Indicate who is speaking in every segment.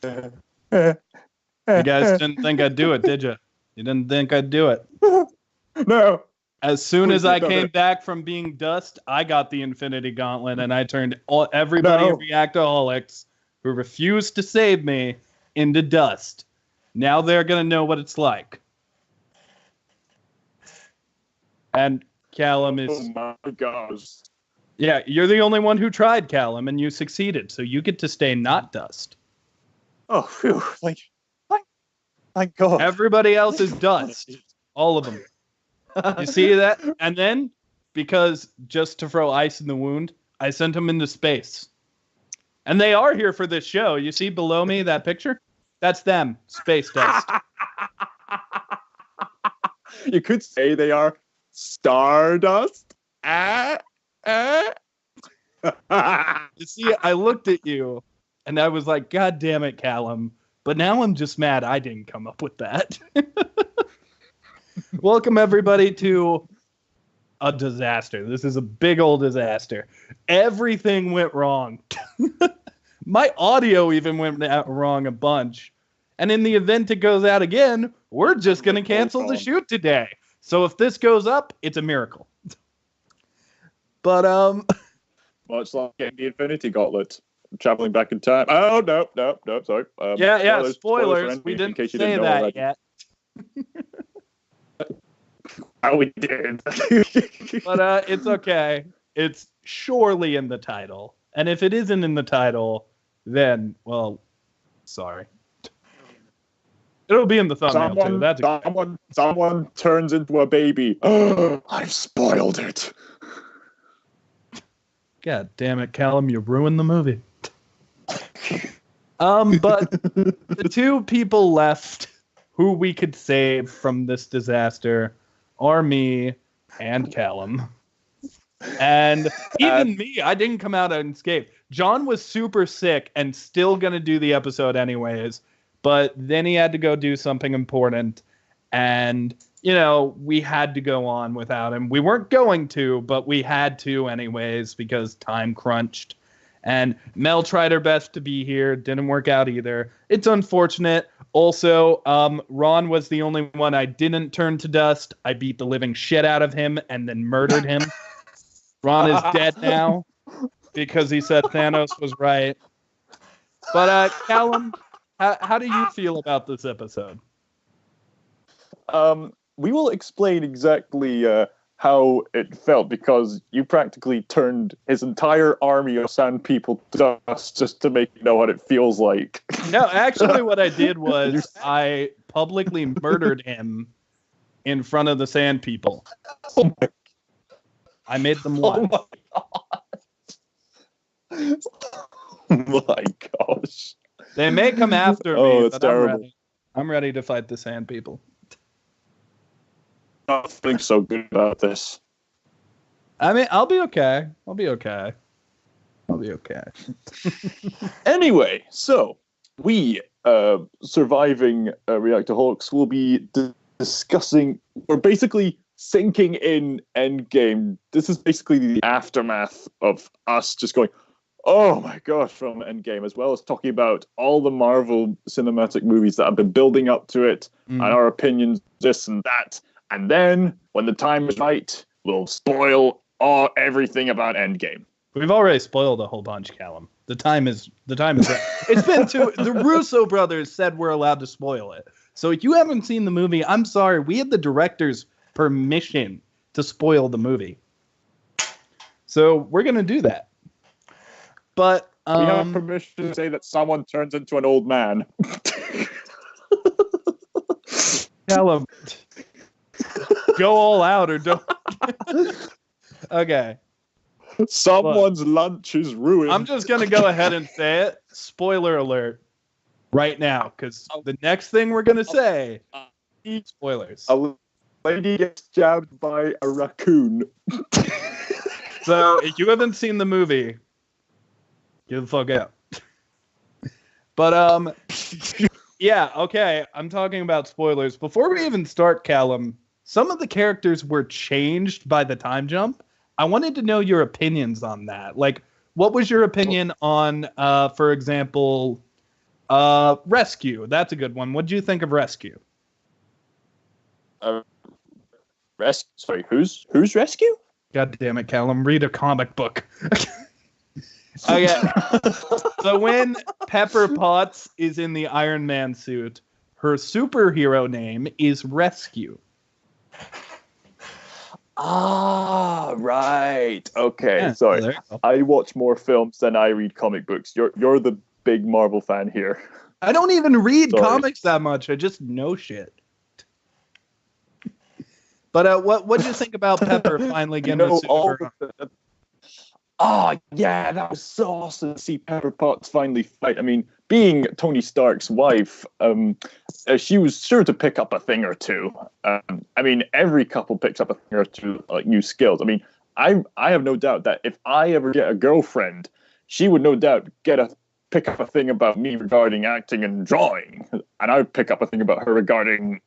Speaker 1: You guys didn't think I'd do it, did you? You didn't think I'd do it.
Speaker 2: No.
Speaker 1: As soon as I came back from being dust, I got the Infinity Gauntlet, and I turned everybody in Reactaholics who refused to save me into dust. Now they're going to know what it's like. And Callum is...
Speaker 2: Oh my gosh.
Speaker 1: Yeah, you're the only one who tried, Callum, and you succeeded, so you get to stay not dust.
Speaker 2: Oh, phew. Thank God.
Speaker 1: Everybody else is dust. All of them. You see that? And then, because just to throw ice in the wound, I sent them into space. And they are here for this show. You see below me that picture? That's them. Space dust.
Speaker 2: You could say they are stardust.
Speaker 1: You see, I looked at you, and I was like, God damn it, Callum. But now I'm just mad I didn't come up with that. Welcome, everybody, to a disaster. This is a big old disaster. Everything went wrong. My audio even went wrong a bunch. And in the event it goes out again, we're just going to cancel the shoot today. So if this goes up, it's a miracle. But,
Speaker 2: much like getting the Infinity Gauntlet. Traveling back in time. Oh, no, sorry.
Speaker 1: Spoilers. We didn't say that yet.
Speaker 2: We did.
Speaker 1: But it's okay. It's surely in the title. And if it isn't in the title, then, well, sorry. It'll be in the thumbnail, too. That's
Speaker 2: someone turns into a baby. Oh, I've spoiled it.
Speaker 1: God damn it, Callum, you ruined the movie. But the two people left who we could save from this disaster are me and Callum. And even me, I didn't come out unscathed. John was super sick and still going to do the episode anyways, but then he had to go do something important. And, you know, we had to go on without him. We weren't going to, but we had to anyways because time crunched. And Mel tried her best to be here. Didn't work out either. It's unfortunate. Also, Ron was the only one I didn't turn to dust. I beat the living shit out of him and then murdered him. Ron is dead now because he said Thanos was right. But Callum, how do you feel about this episode?
Speaker 2: We will explain exactly how it felt, because you practically turned his entire army of sand people to dust just to make you know what it feels like.
Speaker 1: No, actually what I did was I publicly murdered him in front of the sand people.
Speaker 2: Oh
Speaker 1: I made them laugh.
Speaker 2: Oh my gosh.
Speaker 1: They may come after me,
Speaker 2: Oh, it's
Speaker 1: but
Speaker 2: terrible.
Speaker 1: I'm ready to fight the sand people.
Speaker 2: Not feeling so good about this.
Speaker 1: I mean, I'll be okay.
Speaker 2: Anyway, so we, surviving Reactaholics, will be discussing, or basically sinking in Endgame. This is basically the aftermath of us just going, oh my gosh, from Endgame, as well as talking about all the Marvel cinematic movies that have been building up to it, and our opinions, this and that. And then, when the time is right, we'll spoil everything about Endgame.
Speaker 1: We've already spoiled a whole bunch, Callum. The time is right. It's been the Russo brothers said we're allowed to spoil it. So if you haven't seen the movie, I'm sorry. We had the director's permission to spoil the movie. So we're going to do that. But
Speaker 2: we have permission to say that someone turns into an old man.
Speaker 1: Callum, go all out or don't. Okay.
Speaker 2: Someone's lunch is ruined.
Speaker 1: I'm just going to go ahead and say it. Spoiler alert right now, because the next thing we're going to say, spoilers.
Speaker 2: A lady gets jabbed by a raccoon.
Speaker 1: So if you haven't seen the movie, get the fuck out. But, yeah, okay, I'm talking about spoilers. Before we even start, Callum, some of the characters were changed by the time jump. I wanted to know your opinions on that. Like, what was your opinion on, for example, Rescue. That's a good one. What did you think of Rescue?
Speaker 2: Sorry, who's Rescue?
Speaker 1: God damn it, Callum. Read a comic book. Okay. So when Pepper Potts is in the Iron Man suit, her superhero name is Rescue.
Speaker 2: Ah, right. Okay,
Speaker 1: Yeah,
Speaker 2: sorry.
Speaker 1: there you go.
Speaker 2: I watch more films than I read comic books. You're the big Marvel fan here.
Speaker 1: I don't even read
Speaker 2: Sorry.
Speaker 1: comics that much. I just know shit. But what do you think about Pepper finally getting a super?
Speaker 2: Yeah, that was so awesome to see Pepper Potts finally fight. I mean, being Tony Stark's wife, she was sure to pick up a thing or two. I mean, every couple picks up a thing or two, like new skills. I mean, I have no doubt that if I ever get a girlfriend, she would no doubt pick up a thing about me regarding acting and drawing, and I would pick up a thing about her regarding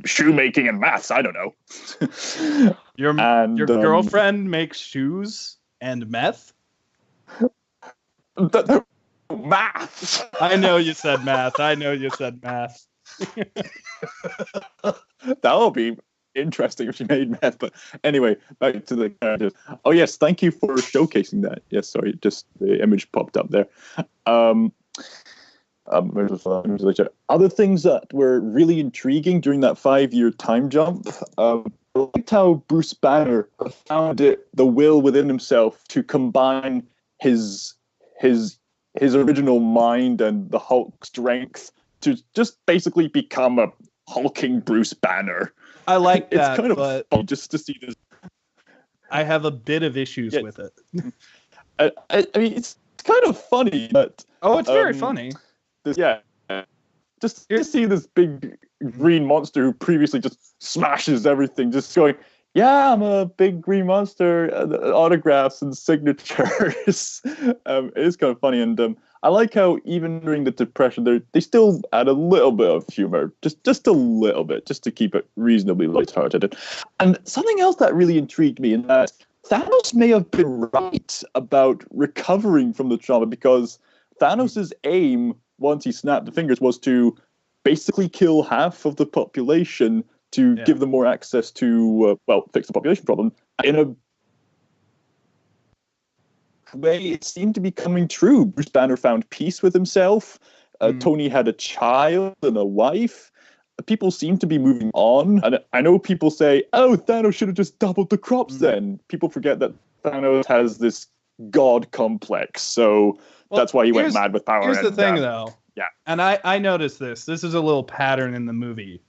Speaker 2: shoemaking and maths. I don't know.
Speaker 1: Your girlfriend makes shoes and meth?
Speaker 2: Maths.
Speaker 1: I know you said math.
Speaker 2: That would be interesting if she made meth. But anyway, back to the characters. Oh yes, thank you for showcasing that. Yes, sorry, just the image popped up there. Other things that were really intriguing during that 5-year time jump. I liked how Bruce Banner found the will within himself to combine his original mind and the Hulk strength to just basically become a hulking Bruce Banner.
Speaker 1: I like that,
Speaker 2: it's kind of
Speaker 1: but
Speaker 2: fun just to see this. I
Speaker 1: have a bit of issues with it.
Speaker 2: I mean, it's kind of funny, but
Speaker 1: it's very funny.
Speaker 2: Just to see this big green monster who previously just smashes everything, just going, yeah, I'm a big green monster, autographs and signatures. It is kind of funny, and I like how even during the Depression, they still add a little bit of humor, just a little bit, just to keep it reasonably lighthearted. And something else that really intrigued me in that Thanos may have been right about recovering from the trauma, because Thanos' aim, once he snapped the fingers, was to basically kill half of the population to give them more access to, fix the population problem. In a way, it seemed to be coming true. Bruce Banner found peace with himself. Tony had a child and a wife. People seem to be moving on. And I know people say, oh, Thanos should have just doubled the crops then. People forget that Thanos has this god complex. So that's why he went mad with power.
Speaker 1: Here's the thing, though. Yeah. And I noticed this. This is a little pattern in the movie.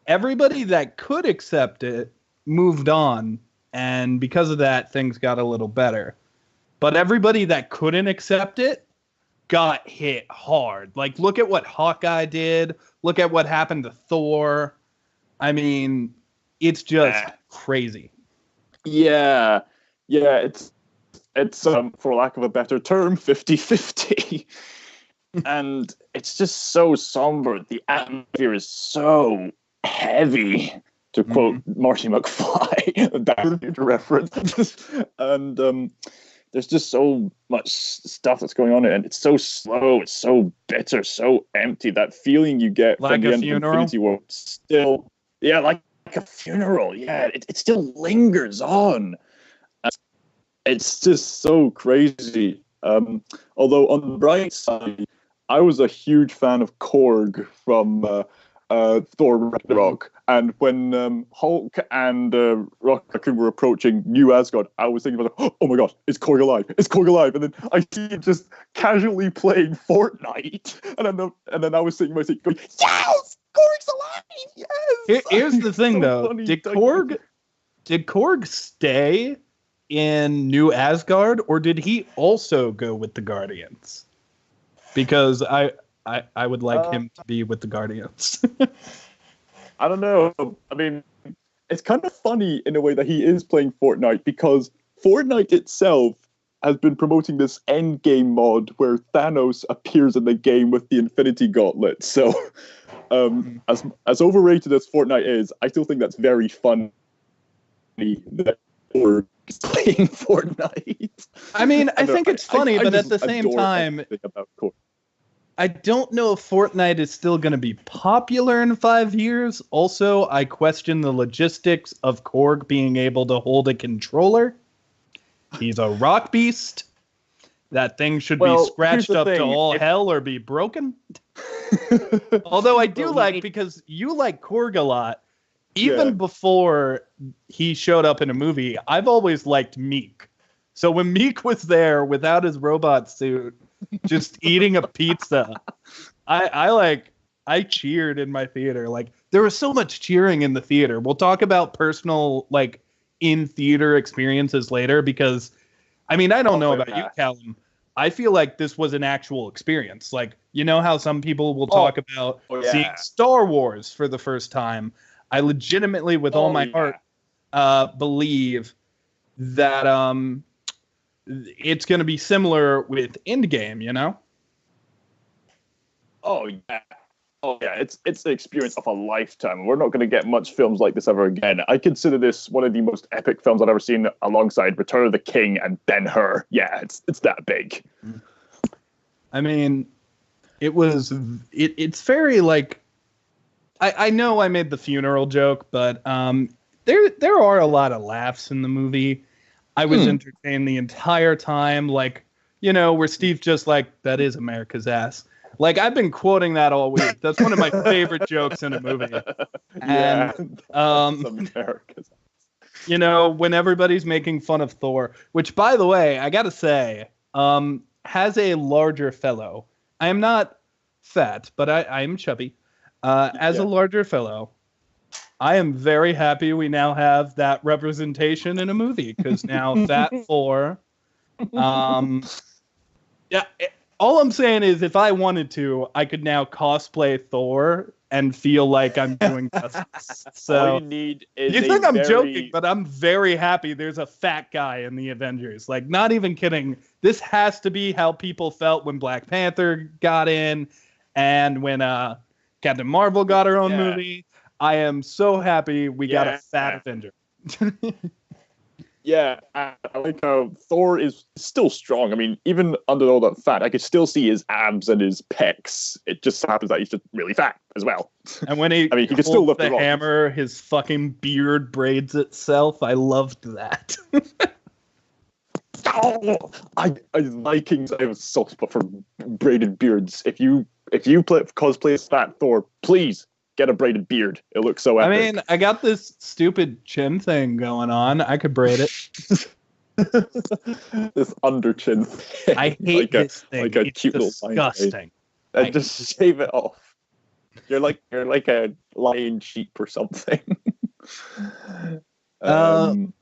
Speaker 1: Everybody that could accept it moved on, and because of that, things got a little better. But everybody that couldn't accept it got hit hard. Like, look at what Hawkeye did. Look at what happened to Thor. I mean, it's just crazy.
Speaker 2: Yeah. It's for lack of a better term, 50-50. And it's just so somber. The atmosphere is so heavy, to quote Marty McFly. That's a huge reference. And there's just so much stuff that's going on, and it's so slow, it's so bitter, so empty. That feeling you get
Speaker 1: like
Speaker 2: from the end
Speaker 1: funeral?
Speaker 2: of Infinity War, still, like a funeral. Yeah, it still lingers on. It's just so crazy. Although on the bright side, I was a huge fan of Korg from Thor Ragnarok, and when Hulk and Rocket Raccoon were approaching New Asgard, I was thinking about, oh my gosh, is Korg alive? Is Korg alive? And then I see him just casually playing Fortnite, and then I was sitting in my seat going, yes, Korg's alive, yes.
Speaker 1: Here's the thing, though.
Speaker 2: funny.
Speaker 1: Did Korg stay in New Asgard, or did he also go with the Guardians? Because I would like him to be with the Guardians.
Speaker 2: I don't know. I mean, it's kind of funny in a way that he is playing Fortnite, because Fortnite itself has been promoting this endgame mod where Thanos appears in the game with the Infinity Gauntlet. So, as overrated as Fortnite is, I still think that's very funny that Korg playing Fortnite.
Speaker 1: I mean, I think it's funny, but at
Speaker 2: just
Speaker 1: the same
Speaker 2: adore
Speaker 1: time,
Speaker 2: everything about Korg.
Speaker 1: I don't know if Fortnite is still going to be popular in 5 years. Also, I question the logistics of Korg being able to hold a controller. He's a rock beast. That thing should be scratched up to all hell or be broken. Although I do like, because you like Korg a lot, even before he showed up in a movie, I've always liked Meek. So when Meek was there without his robot suit, just eating a pizza, I cheered in my theater. Like, there was so much cheering in the theater. We'll talk about personal, like, in theater experiences later, because I mean, I don't know about you, Callum. I feel like this was an actual experience. Like, you know how some people will talk about seeing Star Wars for the first time? I legitimately, with all my heart, believe that it's going to be similar with Endgame, you know?
Speaker 2: Oh yeah. Oh yeah, it's the experience of a lifetime. We're not going to get much films like this ever again. I consider this one of the most epic films I've ever seen, alongside Return of the King and Ben-Hur. Yeah, it's that big.
Speaker 1: I mean, it's very like, I know I made the funeral joke, but there are a lot of laughs in the movie. I was entertained the entire time, like, you know, where Steve just like, that is America's ass. Like, I've been quoting that all week. That's one of my favorite jokes in a movie. And,
Speaker 2: America's ass.
Speaker 1: You know, when everybody's making fun of Thor, which, by the way, I gotta say, has a larger fellow. I am not fat, but I am chubby. As a larger fellow, I am very happy we now have that representation in a movie, because now Fat Thor, all I'm saying is, if I wanted to, I could now cosplay Thor and feel like I'm doing justice. So
Speaker 2: all you need is
Speaker 1: you think I'm joking, but I'm very happy there's a fat guy in the Avengers. Like, not even kidding. This has to be how people felt when Black Panther got in and when Captain Marvel got her own movie. I am so happy we got a fat Avenger.
Speaker 2: Yeah, I like how Thor is still strong. I mean, even under all that fat, I could still see his abs and his pecs. It just happens that he's just really fat as well.
Speaker 1: And when he
Speaker 2: could still lift
Speaker 1: the hammer, his fucking beard braids itself. I loved that.
Speaker 2: I have a soft spot for braided beards. If you cosplay as Fat Thor, please get a braided beard. It looks so epic.
Speaker 1: I mean, I got this stupid chin thing going on. I could braid it.
Speaker 2: This under chin thing.
Speaker 1: I hate this thing.
Speaker 2: Like a
Speaker 1: it's
Speaker 2: cute
Speaker 1: disgusting.
Speaker 2: And just shave it off. You're like a lion sheep or something.
Speaker 1: Oh.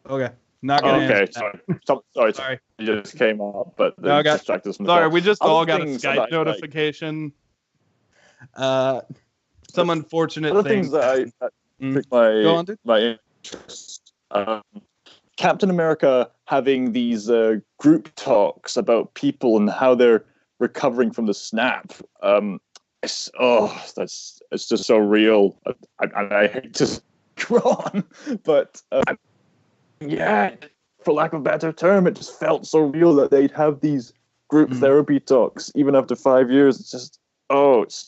Speaker 1: Okay. Not gonna answer that.
Speaker 2: Sorry. It just came up, but distracted us from the
Speaker 1: sorry,
Speaker 2: call.
Speaker 1: we just
Speaker 2: Other
Speaker 1: all got a
Speaker 2: things
Speaker 1: Skype notification. Some unfortunate
Speaker 2: other
Speaker 1: things.
Speaker 2: That I took my interest. Captain America having these group talks about people and how they're recovering from the snap. It's just so real. I hate to go on, but for lack of a better term, it just felt so real that they'd have these group therapy talks even after 5 years. It's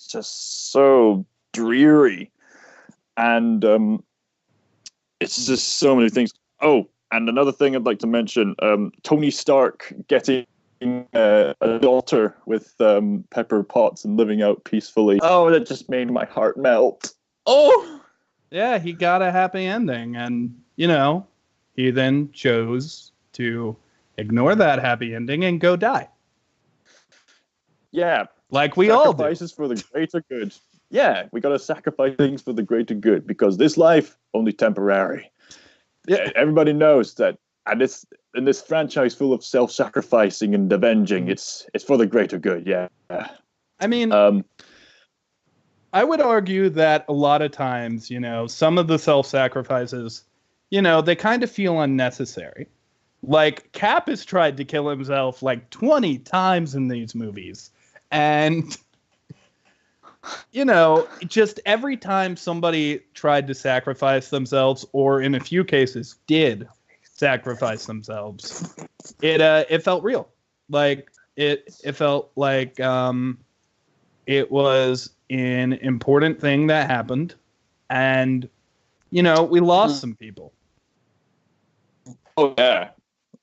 Speaker 2: just so dreary, and it's just so many things. Oh, and another thing I'd like to mention: Tony Stark getting a daughter with Pepper Potts and living out peacefully. Oh, that just made my heart melt.
Speaker 1: Oh, yeah, he got a happy ending, and you know, he then chose to ignore that happy ending and go die.
Speaker 2: Yeah,
Speaker 1: like we all do.
Speaker 2: Sacrifices for the greater good. Yeah, we got to sacrifice things for the greater good, because this life only temporary. Yeah, everybody knows that, and in this franchise full of self-sacrificing and avenging, it's for the greater good. Yeah.
Speaker 1: I mean, I would argue that a lot of times, you know, some of the self-sacrifices, you know, they kind of feel unnecessary. Like, Cap has tried to kill himself like 20 times in these movies, and just every time somebody tried to sacrifice themselves, or in a few cases did sacrifice themselves, it felt real. Like it felt like it was an important thing that happened, and we lost some people.
Speaker 2: Oh yeah,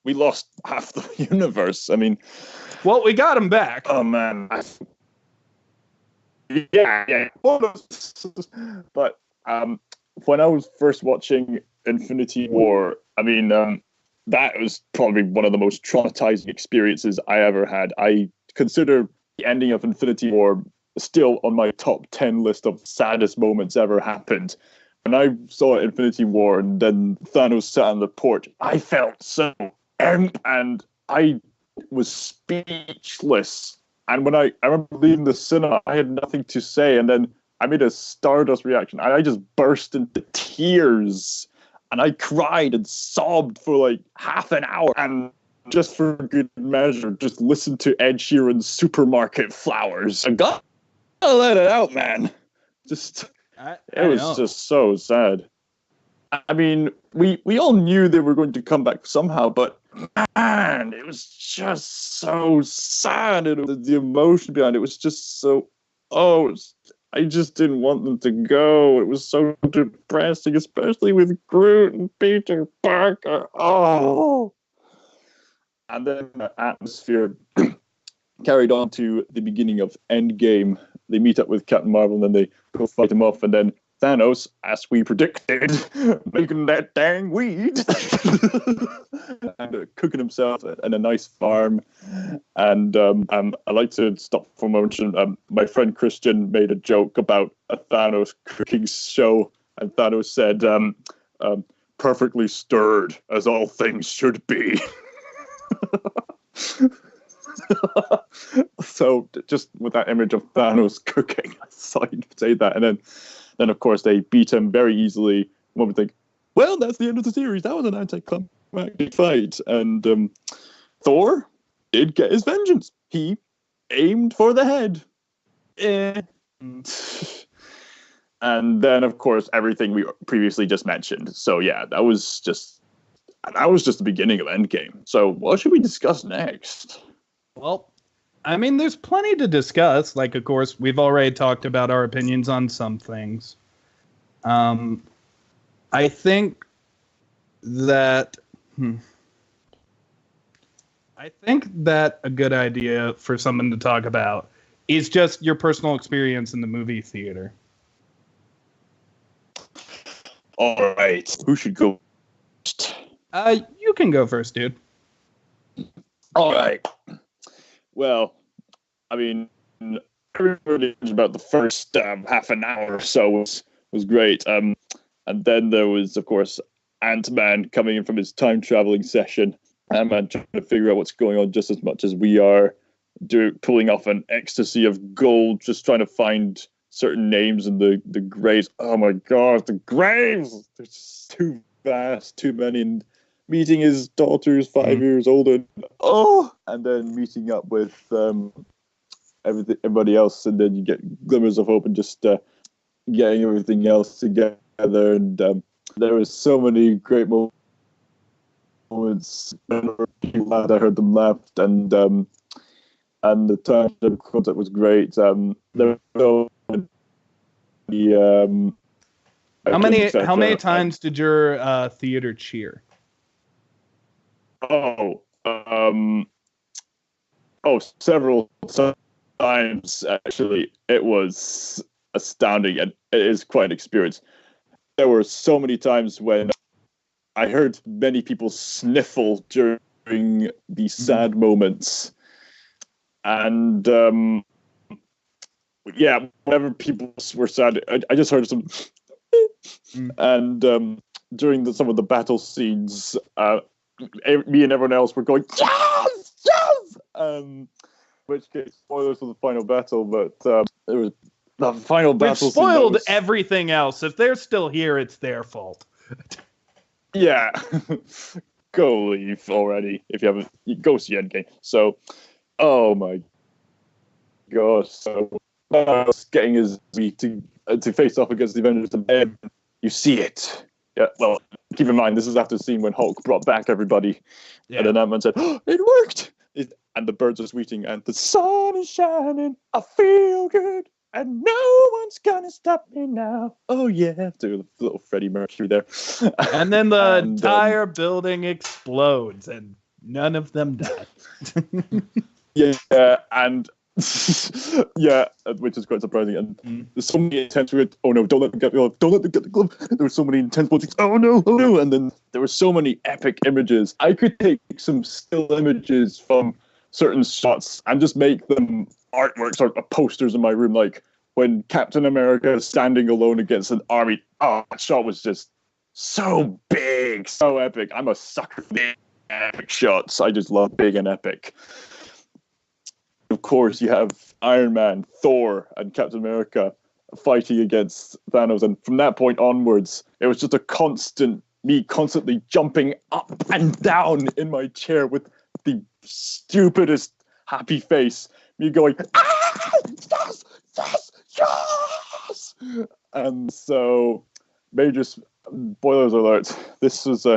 Speaker 2: we lost half the universe. I mean,
Speaker 1: well, we got them back.
Speaker 2: Oh man, yeah. But when I was first watching Infinity War, I mean, that was probably one of the most traumatizing experiences I ever had. I consider the ending of Infinity War still on my top 10 list of saddest moments ever happened. When I saw Infinity War and then Thanos sat on the porch, I felt so empty and I was speechless. And when I remember leaving the cinema, I had nothing to say. And then I made a Stardust reaction. And I just burst into tears. And I cried and sobbed for like half an hour. And just for good measure, just listened to Ed Sheeran's Supermarket Flowers. I gotta let it out, man. It was just so sad. I mean, we all knew they were going to come back somehow, but man, it was just so sad. And the emotion behind it was just so, I just didn't want them to go. It was so depressing, especially with Groot and Peter Parker. Oh. And then the atmosphere carried on to the beginning of Endgame. They meet up with Captain Marvel and then they go fight him off. And then Thanos, as we predicted, making that dang weed and cooking himself in a nice farm. And I like to stop for a moment. My friend Christian made a joke about a Thanos cooking show, and Thanos said, perfectly stirred, as all things should be. So just with that image of Thanos cooking, I saw you say that, and then of course they beat him very easily. One would think, well, that's the end of the series. That was an anticlimactic fight, and Thor did get his vengeance. He aimed for the head. And then of course everything we previously just mentioned. So yeah, that was just the beginning of Endgame. So what should we discuss next?
Speaker 1: Well, I mean, there's plenty to discuss. Like, of course, we've already talked about our opinions on some things. I think that a good idea for someone to talk about is just your personal experience in the movie theater.
Speaker 2: All right, who should go first?
Speaker 1: You can go first, dude.
Speaker 2: All right. Well, I mean, everybody about the first half an hour or so was great. And then there was, of course, Ant-Man coming in from his time-traveling session. Ant-Man trying to figure out what's going on just as much as we are, pulling off an ecstasy of gold, just trying to find certain names in the graves. Oh my God, the graves! They're just too vast, too many. And meeting his daughter is 5 years older. And then meeting up with everybody else, and then you get glimmers of hope and just getting everything else together. And there was so many great moments. I heard them laugh, and the time the concept was great. There were so many.
Speaker 1: How many times did your theater cheer?
Speaker 2: Several times, actually. It was astounding, and it is quite an experience. There were so many times when I heard many people sniffle during the sad moments. And, whenever people were sad, I just heard some... And during some of the battle scenes, me and everyone else were going, yes, yes! Which case, spoilers for the final battle, but there was the final battle.
Speaker 1: We've spoiled everything else. If they're still here, it's their fault.
Speaker 2: Yeah. Go leave already. If you haven't, go see Endgame. So, oh my gosh. So Thanos getting his week to face off against the Avengers, and then you see it. Yeah, well, keep in mind, this is after the scene when Hulk brought back everybody. Yeah. And then Ant-Man said, oh, it worked! And the birds are tweeting, and the sun is shining, I feel good, and no one's gonna stop me now. Oh, yeah. Do a little Freddie Mercury there.
Speaker 1: And then the entire building explodes, and none of them die.
Speaker 2: Yeah, and... yeah, which is quite surprising. And there's so many intense words. Oh no, don't let them get the glove. Don't let them get the glove. There were so many intense words. Oh no, oh no. And then there were so many epic images. I could take some still images from certain shots and just make them artworks or posters in my room. Like when Captain America is standing alone against an army. Oh, that shot was just so big, so epic. I'm a sucker for big, epic shots. I just love big and epic. Of course, you have Iron Man, Thor, and Captain America fighting against Thanos. And from that point onwards, it was just me constantly jumping up and down in my chair with the stupidest happy face. Me going, ah, yes, yes, yes! And so, major spoilers alert, this was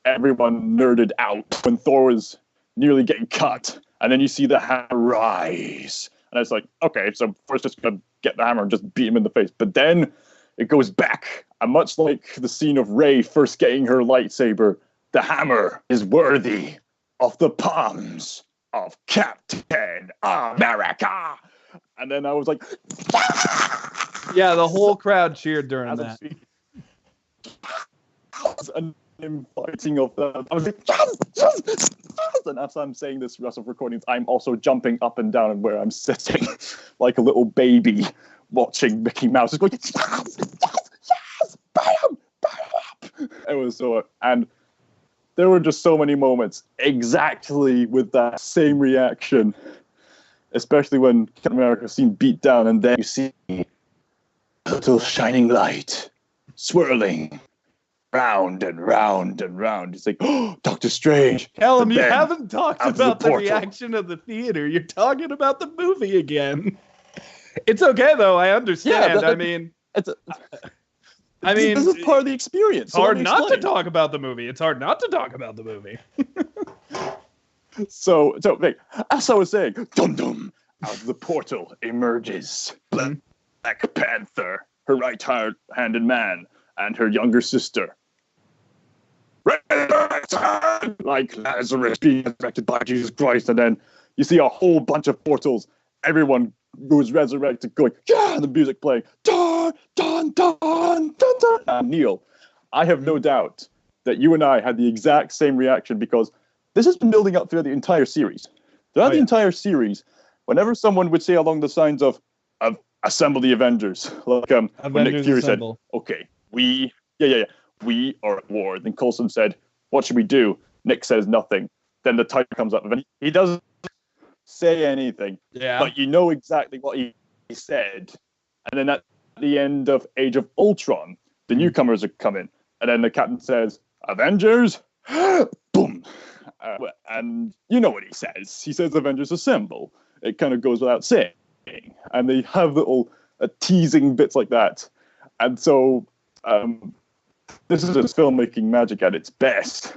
Speaker 2: everyone nerded out when Thor was nearly getting cut, and then you see the hammer rise, and it's like, okay, so first just gonna get the hammer and just beat him in the face, but then it goes back, and much like the scene of Rey first getting her lightsaber, the hammer is worthy of the palms of Captain America, and then I was like,
Speaker 1: yeah, the whole crowd cheered during that.
Speaker 2: And him fighting off that, I was like, yes, yes, yes! And as I'm saying this rest of recordings, I'm also jumping up and down where I'm sitting like a little baby watching Mickey Mouse. Just going, yes, yes, yes, bam, bam. It was so, and there were just so many moments exactly with that same reaction, especially when Captain America seemed beat down, and then you see a little shining light swirling round and round and round. It's like, oh, Doctor Strange.
Speaker 1: Callum, you haven't talked about the reaction of the theater. You're talking about the movie again. It's okay, though. I understand. Yeah, I mean,
Speaker 2: this is part of the experience.
Speaker 1: It's hard not to talk about the movie. It's hard not to talk about the movie.
Speaker 2: So, as I was saying, dum-dum, out of the portal emerges Black Panther, her right-handed man, and her younger sister. Like Lazarus being resurrected by Jesus Christ, and then you see a whole bunch of portals. Everyone who was resurrected going, yeah, and the music playing, dun, dun, dun, dun, dun. And Neil, I have no doubt that you and I had the exact same reaction, because this has been building up throughout the entire series. Throughout the entire series, whenever someone would say along the signs of assemble the Avengers, like when Nick Fury assemble. Said, okay, we are at war. Then Coulson said, what should we do? Nick says nothing. Then the title comes up, and he doesn't say anything. Yeah. But you know exactly what he said. And then at the end of Age of Ultron, the newcomers are coming. And then the captain says, Avengers? Boom. And you know what he says. He says, Avengers assemble. It kind of goes without saying. And they have little teasing bits like that. And so this is just filmmaking magic at its best.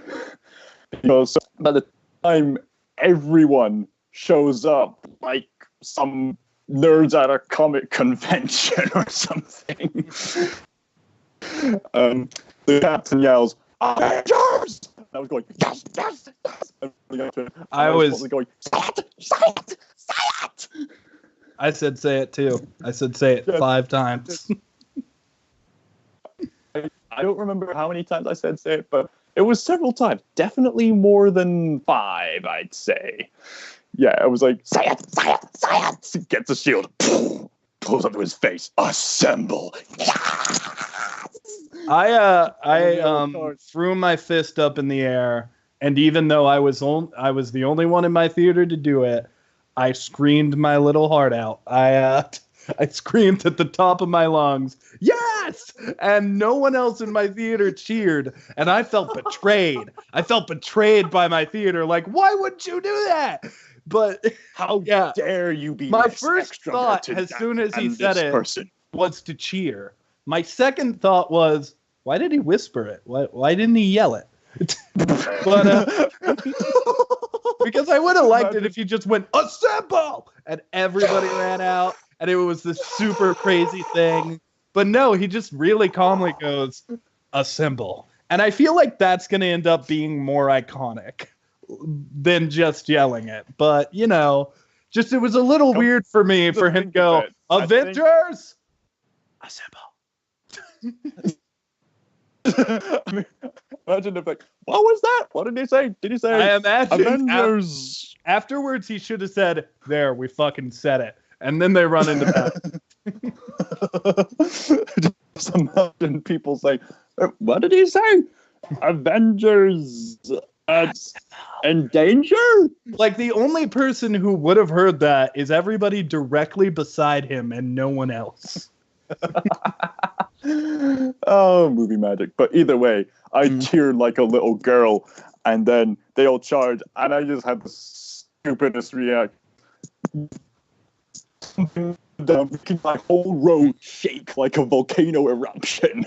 Speaker 2: Because by the time everyone shows up, like some nerds at a comic convention or something, the captain yells, Avengers! And I was going, yes, yes, yes! And
Speaker 1: I was
Speaker 2: going, say it, say it, say it!
Speaker 1: I said say it too. I said say it 5 times.
Speaker 2: I don't remember how many times I said say it, but it was several times. Definitely more than 5, I'd say. Yeah, I was like, say it, say it, say it! He gets a shield, pulls up to his face, assemble. Yes!
Speaker 1: I threw my fist up in the air, and even though I was the only one in my theater to do it, I screamed my little heart out. I screamed at the top of my lungs, yes! And no one else in my theater cheered, and I felt betrayed. I felt betrayed by my theater. Like, why wouldn't you do that? But
Speaker 2: How
Speaker 1: yeah,
Speaker 2: dare you be
Speaker 1: my
Speaker 2: less
Speaker 1: first thought,
Speaker 2: extroverted
Speaker 1: as soon as he
Speaker 2: than
Speaker 1: said
Speaker 2: this
Speaker 1: it,
Speaker 2: person?
Speaker 1: was to cheer. My second thought was, why did he whisper it? Why didn't he yell it? But because I would have liked it if he just went, assemble! And everybody ran out, and it was this super crazy thing. But no, he just really calmly goes, assemble. And I feel like that's going to end up being more iconic than just yelling it. But, you know, just it was a little weird for me for him to go, Avengers! Assemble.
Speaker 2: I mean, imagine if like, what was that? What did he say? Did he say
Speaker 1: I imagine
Speaker 2: Avengers?
Speaker 1: Afterwards, he should have said, there, we fucking said it. And then they run into
Speaker 2: battle. Just imagine people saying, what did he say? Avengers in danger?
Speaker 1: Like, the only person who would have heard that is everybody directly beside him and no one else.
Speaker 2: Oh, movie magic. But either way, I cheered like a little girl, and then they all charged, and I just had the stupidest reaction. Making my whole road shake like a volcano eruption.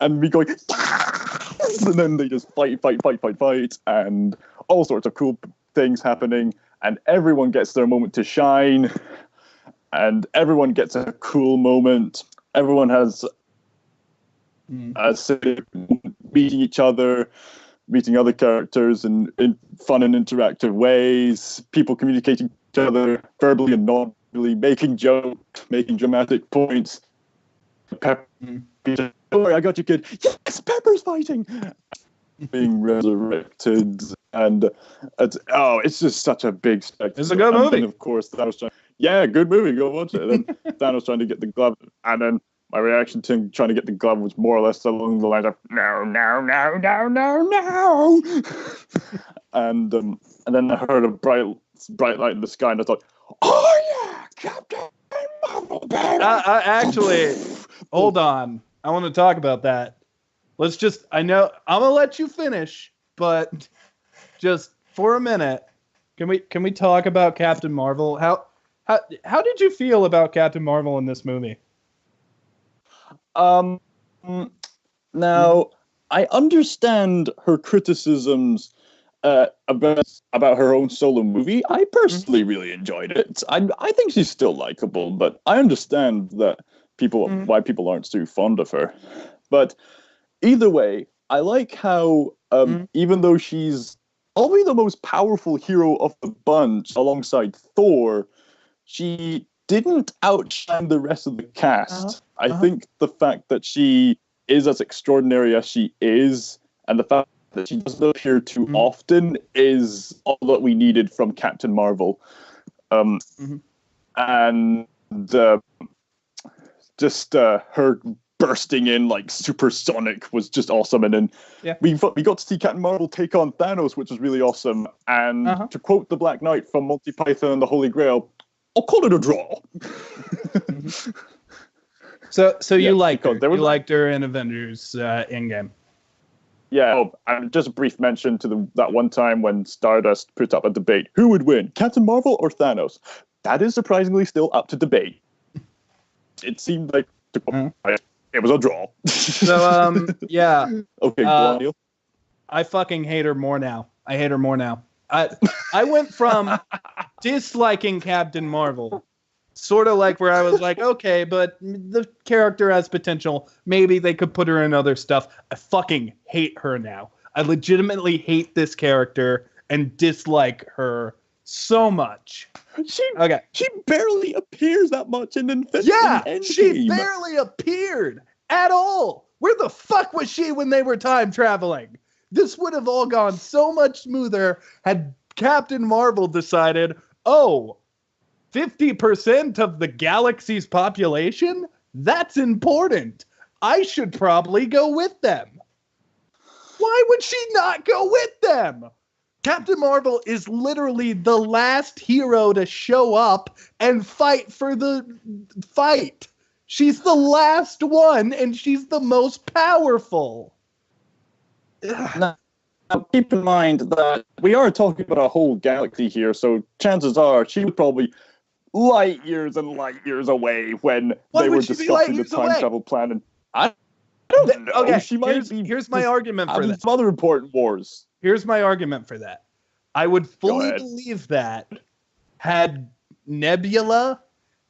Speaker 2: And me going, yes! And then they just fight, and all sorts of cool things happening, and everyone gets their moment to shine, and everyone gets a cool moment. Everyone has meeting each other, meeting other characters in fun and interactive ways, people communicating with each other verbally and non-verbally, making jokes, making dramatic points. Pepper, don't worry, I got you, kid. Yes, Pepper's fighting! Being resurrected, and it's just such a big spectacle.
Speaker 1: It's a good movie.
Speaker 2: And of course, Thanos trying, good movie, go watch it. And then Thanos trying to get the glove, and then my reaction to him trying to get the glove was more or less along the lines of no. And then I heard a bright light in the sky, and I thought, oh yeah, Captain Marvel, baby.
Speaker 1: Actually, hold on. I want to talk about that. I know I'm gonna let you finish, but just for a minute, can we talk about Captain Marvel? How did you feel about Captain Marvel in this movie?
Speaker 2: Now I understand her criticisms about her own solo movie. I personally really enjoyed it. I think she's still likable, but I understand that why people aren't too fond of her. But either way, I like how even though she's probably the most powerful hero of the bunch alongside Thor, she didn't outshine the rest of the cast. I think the fact that she is as extraordinary as she is, and the fact that she doesn't appear too often, is all that we needed from Captain Marvel. And just her bursting in like supersonic was just awesome. And then we got to see Captain Marvel take on Thanos, which was really awesome. And to quote the Black Knight from Monty Python and the Holy Grail, I'll call it a draw.
Speaker 1: So you liked her. You liked her in Avengers Endgame.
Speaker 2: Yeah, and just a brief mention to that one time when Stardust put up a debate. Who would win, Captain Marvel or Thanos? That is surprisingly still up to debate. It seemed like it was a draw.
Speaker 1: So, yeah.
Speaker 2: Okay, go on, Neil.
Speaker 1: I fucking hate her more now. I went from disliking Captain Marvel, sort of like where I was like, okay, but the character has potential. Maybe they could put her in other stuff. I fucking hate her now. I legitimately hate this character and dislike her so much.
Speaker 2: She barely appears that much in Endgame.
Speaker 1: Yeah, she barely appeared at all. Where the fuck was she when they were time traveling? This would have all gone so much smoother had Captain Marvel decided, 50% of the galaxy's population? That's important. I should probably go with them. Why would she not go with them? Captain Marvel is literally the last hero to show up and fight for the fight. She's the last one, and she's the most powerful.
Speaker 2: keep in mind that we are talking about a whole galaxy here, so chances are she was probably light years and light years away when they were discussing the time travel plan. And I don't know.
Speaker 1: Okay,
Speaker 2: she might
Speaker 1: here's my argument for that.
Speaker 2: Some other important wars.
Speaker 1: Here's my argument for that. I would fully believe that had Nebula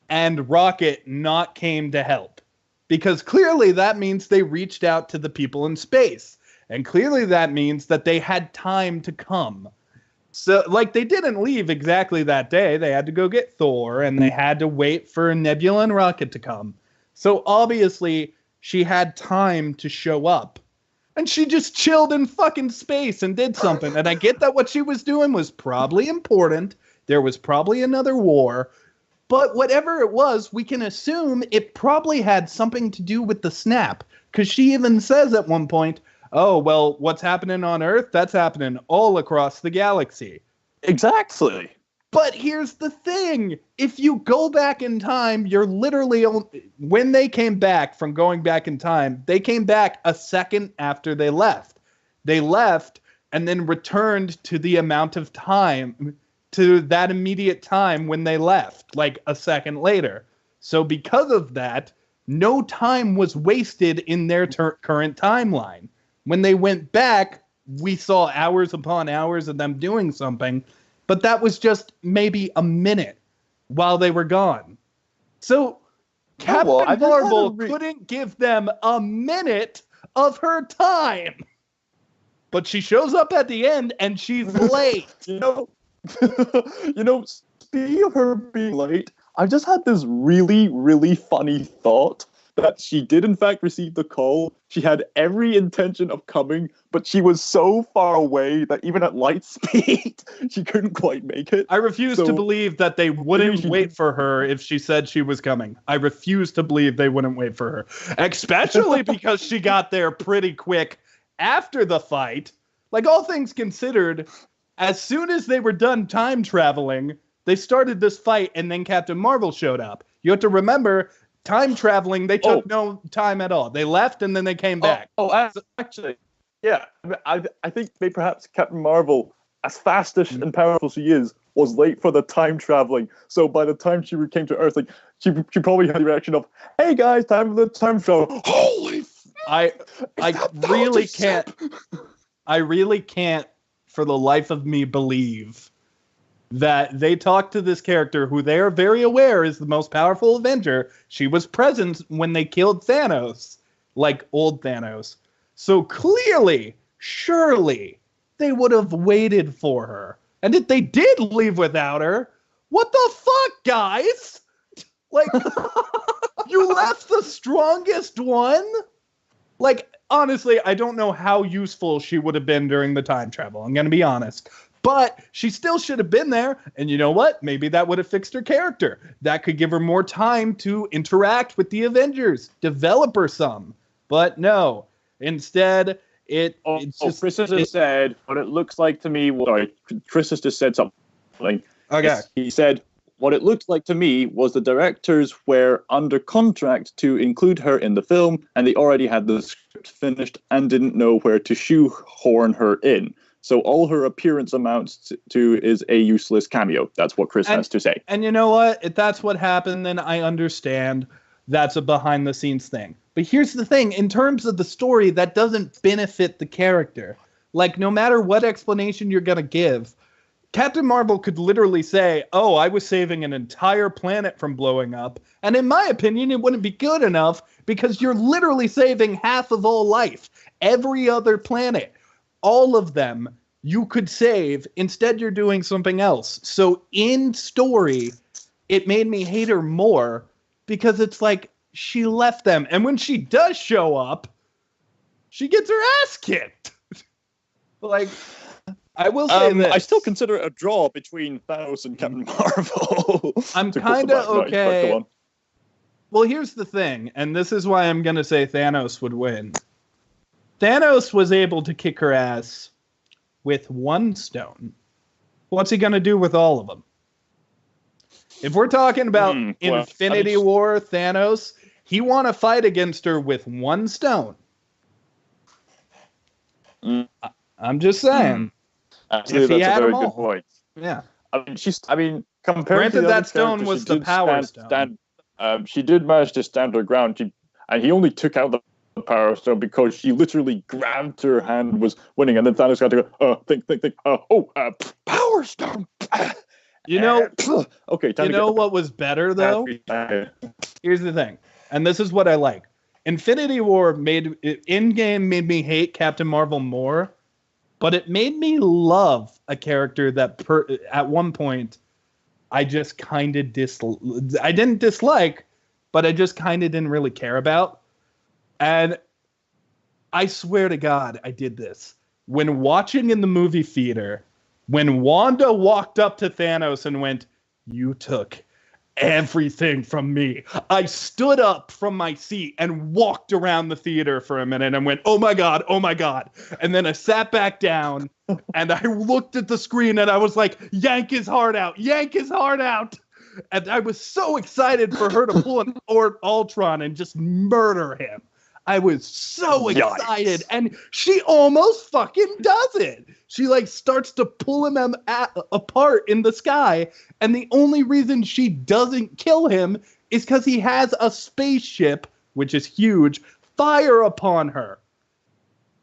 Speaker 1: and Rocket not came to help. Because clearly that means they reached out to the people in space. And clearly that means that they had time to come. So, like, they didn't leave exactly that day. They had to go get Thor, and they had to wait for Nebula and Rocket to come. So, obviously, she had time to show up. And she just chilled in fucking space and did something. And I get that what she was doing was probably important. There was probably another war. But whatever it was, we can assume it probably had something to do with the snap. Because she even says at one point, oh, well, what's happening on Earth? That's happening all across the galaxy.
Speaker 2: Exactly.
Speaker 1: But here's the thing. If you go back in time, you're literally... When they came back from going back in time, they came back a second after they left. They left and then returned to the amount of time... to that immediate time when they left, like a second later. So because of that, no time was wasted in their current timeline. When they went back, we saw hours upon hours of them doing something, but that was just maybe a minute while they were gone. So Captain Marvel couldn't give them a minute of her time. But she shows up at the end and she's late.
Speaker 2: Speaking of her being late, I've just had this really, really funny thought that she did in fact receive the call. She had every intention of coming, but she was so far away that even at light speed, she couldn't quite make it.
Speaker 1: I refuse to believe that they wouldn't wait for her if she said she was coming. I refuse to believe they wouldn't wait for her, especially because she got there pretty quick after the fight. Like, all things considered... As soon as they were done time traveling, they started this fight, and then Captain Marvel showed up. You have to remember, time traveling, they took no time at all. They left, and then they came back.
Speaker 2: Actually, yeah. I think perhaps Captain Marvel, as fast and powerful she is, was late for the time traveling. So by the time she came to Earth, like she probably had the reaction of, "Hey guys, time for the time travel." Holy!
Speaker 1: I really can't. I really can't. For the life of me, believe that they talked to this character who they are very aware is the most powerful Avenger. She was present when they killed Thanos, like old Thanos. So clearly, surely, they would have waited for her. And if they did leave without her, what the fuck, guys? Like, you left the strongest one? Like, honestly, I don't know how useful she would have been during the time travel. I'm going to be honest. But she still should have been there. And you know what? Maybe that would have fixed her character. That could give her more time to interact with the Avengers. Develop her some. But no. Instead, it's just...
Speaker 2: Chris has just said what it looks like to me... Sorry, Chris has just said something.
Speaker 1: Okay.
Speaker 2: He said... What it looked like to me was the directors were under contract to include her in the film, and they already had the script finished and didn't know where to shoehorn her in. So all her appearance amounts to is a useless cameo. That's what Chris has to say.
Speaker 1: And you know what? If that's what happened, then I understand that's a behind-the-scenes thing. But here's the thing. In terms of the story, that doesn't benefit the character. Like, no matter what explanation you're going to give, Captain Marvel could literally say, oh, I was saving an entire planet from blowing up. And in my opinion, it wouldn't be good enough because you're literally saving half of all life. Every other planet, all of them, you could save. Instead, you're doing something else. So in story, it made me hate her more because it's like she left them. And when she does show up, she gets her ass kicked. Like... I will say this.
Speaker 2: I still consider it a draw between Thanos and Captain Marvel.
Speaker 1: I'm kind of okay. Right, well, here's the thing, and this is why I'm going to say Thanos would win. Thanos was able to kick her ass with one stone. What's he going to do with all of them? If we're talking about Infinity War Thanos, he want to fight against her with one stone. I'm just saying.
Speaker 2: Actually,
Speaker 1: If he
Speaker 2: that's a
Speaker 1: had
Speaker 2: very
Speaker 1: them
Speaker 2: good
Speaker 1: all.
Speaker 2: point.
Speaker 1: Yeah.
Speaker 2: Compared
Speaker 1: Granted,
Speaker 2: to the
Speaker 1: that
Speaker 2: other
Speaker 1: stone
Speaker 2: characters,
Speaker 1: was
Speaker 2: she
Speaker 1: the
Speaker 2: did
Speaker 1: Power Stone.
Speaker 2: she did manage to stand her ground. And he only took out the Power Stone because she literally grabbed her hand, was winning, and then Thanos got to go, think. Power Stone.
Speaker 1: You know,
Speaker 2: okay.
Speaker 1: you know what was better though? Here's the thing, and this is what I like. Infinity War Endgame made me hate Captain Marvel more, but it made me love a character that at one point I just kind of I didn't dislike, but I just kind of didn't really care about. And I swear to God, I did this. When watching in the movie theater, when Wanda walked up to Thanos and went, "You took everything from me," I stood up from my seat and walked around the theater for a minute and went, "Oh my God, oh my God." And then I sat back down and I looked at the screen and I was like, "Yank his heart out, yank his heart out." And I was so excited for her to pull an Ultron and just murder him. I was so excited, and she almost fucking does it. She like starts to pull him apart in the sky, and the only reason she doesn't kill him is because he has a spaceship, which is huge, fire upon her.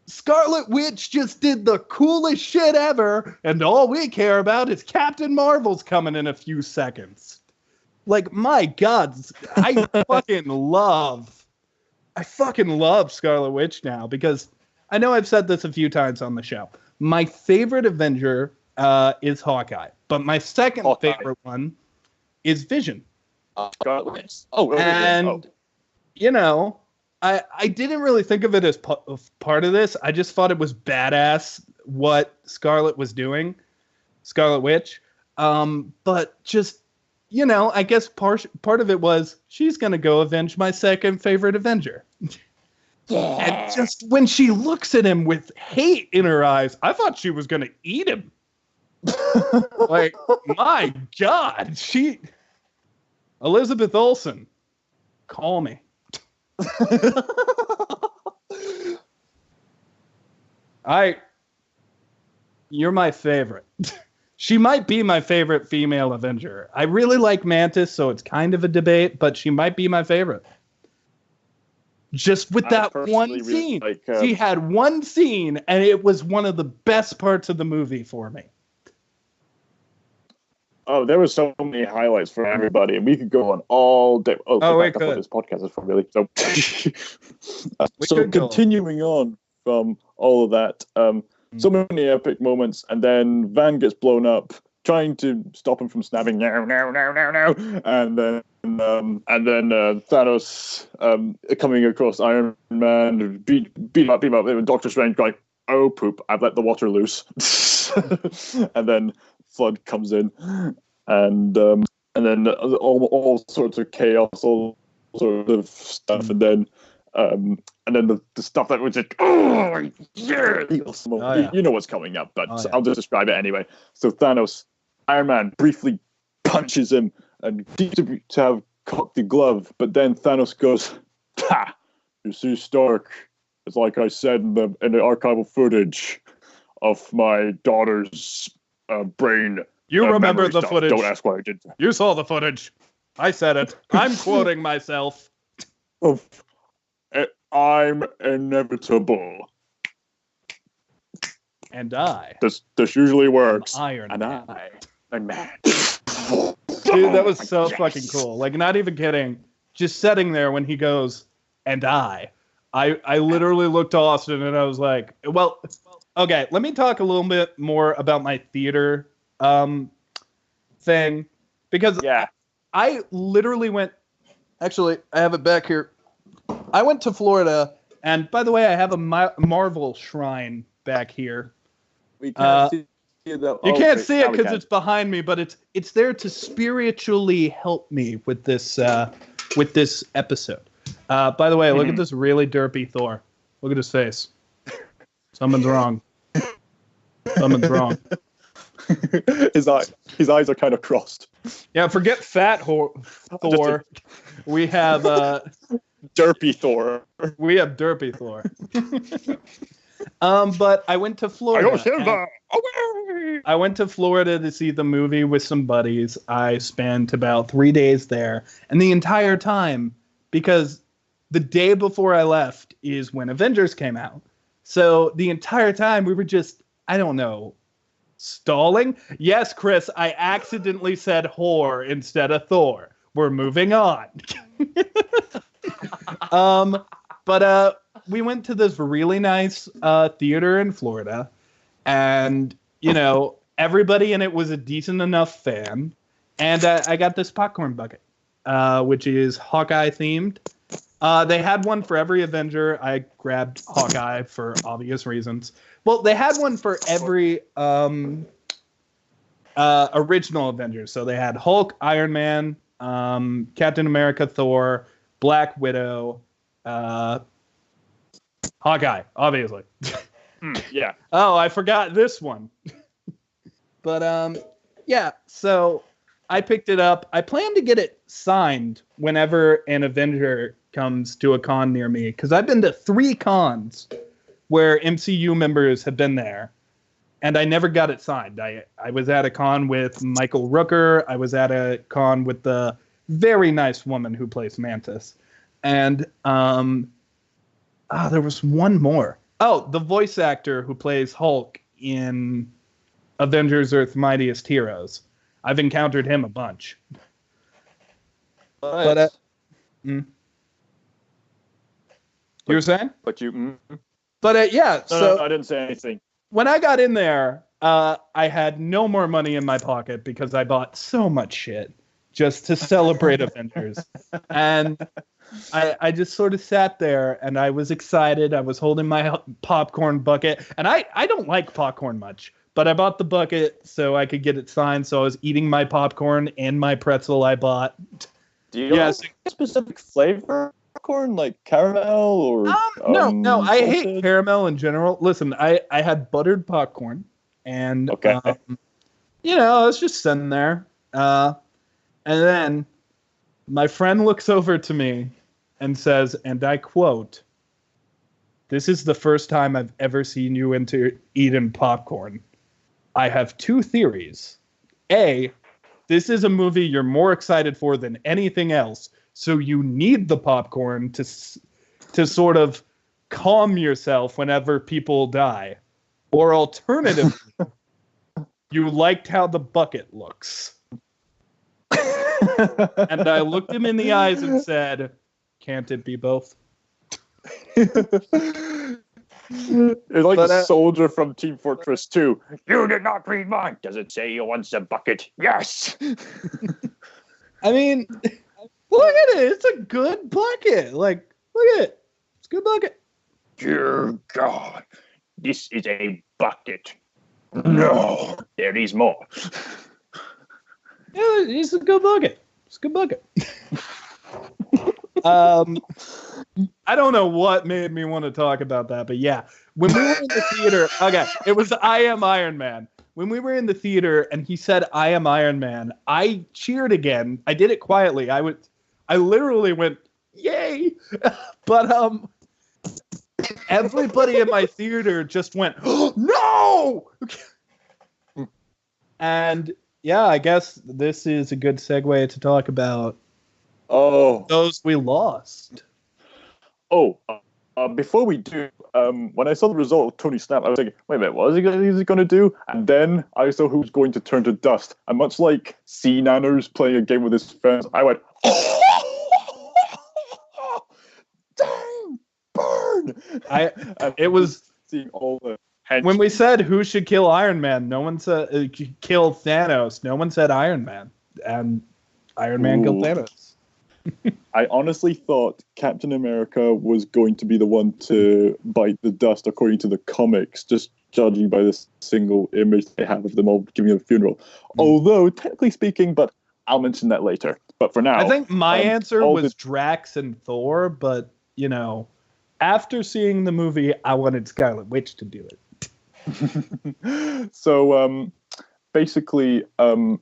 Speaker 1: Scarlet Witch just did the coolest shit ever, and all we care about is Captain Marvel's coming in a few seconds. Like, my God, I fucking love Scarlet Witch now, because I know I've said this a few times on the show. My favorite Avenger is Hawkeye, but my second favorite one is Vision.
Speaker 2: Scarlet Witch.
Speaker 1: And you know, I didn't really think of it as part of this. I just thought it was badass what Scarlet was doing, Scarlet Witch. But just, you know, I guess part of it was she's going to go avenge my second favorite Avenger. Yeah. And just when she looks at him with hate in her eyes, I thought she was going to eat him. Like, my God, Elizabeth Olsen, call me. You're my favorite. She might be my favorite female Avenger. I really like Mantis, so it's kind of a debate, but she might be my favorite. Just with that one scene. She had one scene, and it was one of the best parts of the movie for me.
Speaker 2: Oh, there were so many highlights for everybody, and we could go on all day. We could. This podcast is for really. So, continuing on from all of that, so many epic moments, and then Van gets blown up, trying to stop him from snapping. No, and then Thanos coming across Iron Man, beat him up. And Doctor Strange going, "Oh poop! I've let the water loose," and then Flood comes in, and then all sorts of chaos, all sorts of stuff, and then the stuff that was like, oh yeah, you know what's coming up, but I'll just describe it anyway. So Thanos, Iron Man briefly punches him and to have cocked the glove, but then Thanos goes, "Ha! You see, Stark, it's like I said in the archival footage of my daughter's brain.
Speaker 1: You remember the footage.
Speaker 2: Don't ask why I did that.
Speaker 1: You saw the footage. I said it. I'm quoting myself.
Speaker 2: I'm inevitable.
Speaker 1: And I.
Speaker 2: This usually works.
Speaker 1: Iron Man.
Speaker 2: I'm mad.
Speaker 1: Dude, that was so fucking cool. Like, not even kidding. Just sitting there when he goes, "and I literally looked to Austin and I was like, well, okay, let me talk a little bit more about my theater thing. Because I literally went, actually, I have it back here. I went to Florida, and by the way, I have a Marvel shrine back here.
Speaker 2: We can't see it.
Speaker 1: You can't see it because it's behind me, but it's there to spiritually help me with this episode. By the way, look at this really derpy Thor. Look at his face. Something's wrong. Something's wrong.
Speaker 2: His eyes are kind of crossed.
Speaker 1: Yeah, forget fat Thor. We have
Speaker 2: derpy Thor.
Speaker 1: We have derpy Thor. But I went to Florida.
Speaker 2: Ayo, Silva! Away!
Speaker 1: I went to Florida to see the movie with some buddies. I spent about 3 days there. And the entire time, because the day before I left is when Avengers came out. So the entire time we were just, I don't know, stalling. Yes, Chris, I accidentally said whore instead of Thor. We're moving on. But we went to this really nice theater in Florida, and everybody in it was a decent enough fan, and I got this popcorn bucket, which is Hawkeye themed. They had one for every Avenger. I grabbed Hawkeye for obvious reasons. Well, they had one for every original Avengers. So they had Hulk, Iron Man, Captain America, Thor, Black Widow, Hawkeye, obviously.
Speaker 2: Yeah.
Speaker 1: Oh, I forgot this one. But yeah, so I picked it up. I plan to get it signed whenever an Avenger comes to a con near me, because I've been to 3 cons where MCU members have been there, and I never got it signed. I was at a con with Michael Rooker. I was at a con with the very nice woman who plays Mantis. And there was one more. Oh, the voice actor who plays Hulk in Avengers Earth's Mightiest Heroes. I've encountered him a bunch. But you were saying?
Speaker 2: But you...
Speaker 1: But yeah,
Speaker 2: No, I didn't say anything.
Speaker 1: When I got in there, I had no more money in my pocket because I bought so much shit just to celebrate Avengers. And I just sort of sat there and I was excited. I was holding my popcorn bucket. And I don't like popcorn much, but I bought the bucket so I could get it signed. So I was eating my popcorn and my pretzel I bought.
Speaker 2: Do you have a specific flavor? Popcorn, like caramel or
Speaker 1: no, I hate caramel in general. Listen, I had buttered popcorn, and
Speaker 2: okay.
Speaker 1: I was just sitting there, and then my friend looks over to me and says, and I quote, "This is the first time I've ever seen you eating popcorn. I have 2 theories. A, this is a movie you're more excited for than anything else. So you need the popcorn to sort of calm yourself whenever people die. Or alternatively, you liked how the bucket looks." And I looked him in the eyes and said, "Can't it be both?"
Speaker 2: It's like the soldier from Team Fortress 2. You did not read mine. Does it say you want a bucket? Yes.
Speaker 1: I mean... Look at it. It's a good bucket. Like, look at it. It's a good bucket.
Speaker 2: Dear God, this is a bucket. No, there is more.
Speaker 1: Yeah, it's a good bucket. It's a good bucket. I don't know what made me want to talk about that, but yeah. When we were in the theater, okay, it was I Am Iron Man. When we were in the theater and he said, "I am Iron Man," I cheered again. I did it quietly. I literally went, "Yay!" But everybody in my theater just went, "Oh, no!" And yeah, I guess this is a good segue to talk about those we lost.
Speaker 2: Before we do, when I saw the result of Tony Snap, I was thinking, wait a minute, what is he going to do? And then I saw who was going to turn to dust. And much like C. Nanners playing a game with his friends, I went, dang, burn!
Speaker 1: It was
Speaker 2: seeing all the
Speaker 1: when we said who should kill Iron Man, no one said kill Thanos. No one said Iron Man, and Iron Man killed Thanos.
Speaker 2: I honestly thought Captain America was going to be the one to bite the dust, according to the comics, just judging by this single image they have of them all giving a funeral. Although, technically speaking, but I'll mention that later. But for now,
Speaker 1: I think my answer was Drax and Thor, but, after seeing the movie, I wanted Scarlet Witch to do it.
Speaker 2: So, basically, Benjamin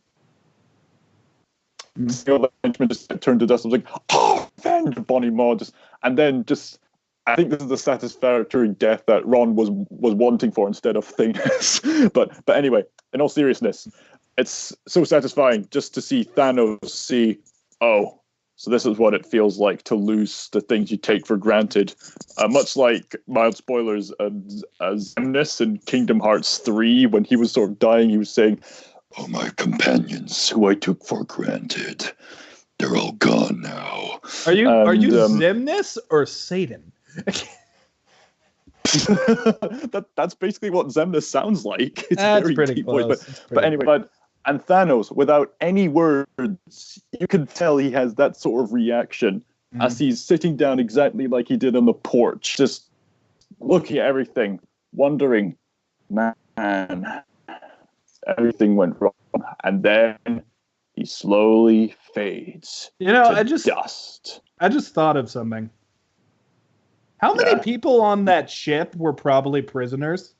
Speaker 2: just turned to dust. I was like, "Oh, Bonnie Maw!" And then just I think this is the satisfactory death that Ron was wanting for instead of Thanos. but anyway, in all seriousness, it's so satisfying just to see Thanos see, oh, so this is what it feels like to lose the things you take for granted. Much like, mild spoilers, Xemnas in Kingdom Hearts 3, when he was sort of dying, he was saying, oh, my companions who I took for granted, they're all gone now.
Speaker 1: Are you Xemnas or Satan?
Speaker 2: That's basically what Xemnas sounds like. It's
Speaker 1: That's
Speaker 2: very
Speaker 1: pretty
Speaker 2: deep
Speaker 1: close.
Speaker 2: voice, but anyway, and Thanos, without any words, you can tell he has that sort of reaction as he's sitting down exactly like he did on the porch, just looking at everything, wondering, man, everything went wrong. And then he slowly fades to dust.
Speaker 1: I just thought of something. How many people on that ship were probably prisoners?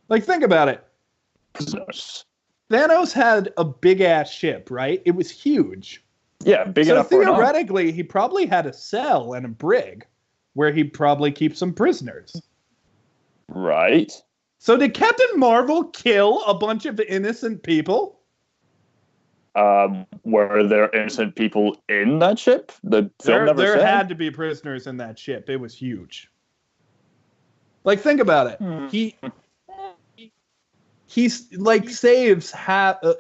Speaker 1: Like, think about it.
Speaker 2: Prisoners.
Speaker 1: Thanos had a big-ass ship, right? It was huge.
Speaker 2: Yeah, big enough for
Speaker 1: theoretically, he probably had a cell and a brig where he'd probably keep some prisoners.
Speaker 2: Right.
Speaker 1: So did Captain Marvel kill a bunch of innocent people?
Speaker 2: Were there innocent people in that ship? The film never said.
Speaker 1: There had to be prisoners in that ship. It was huge. Like, think about it. He's like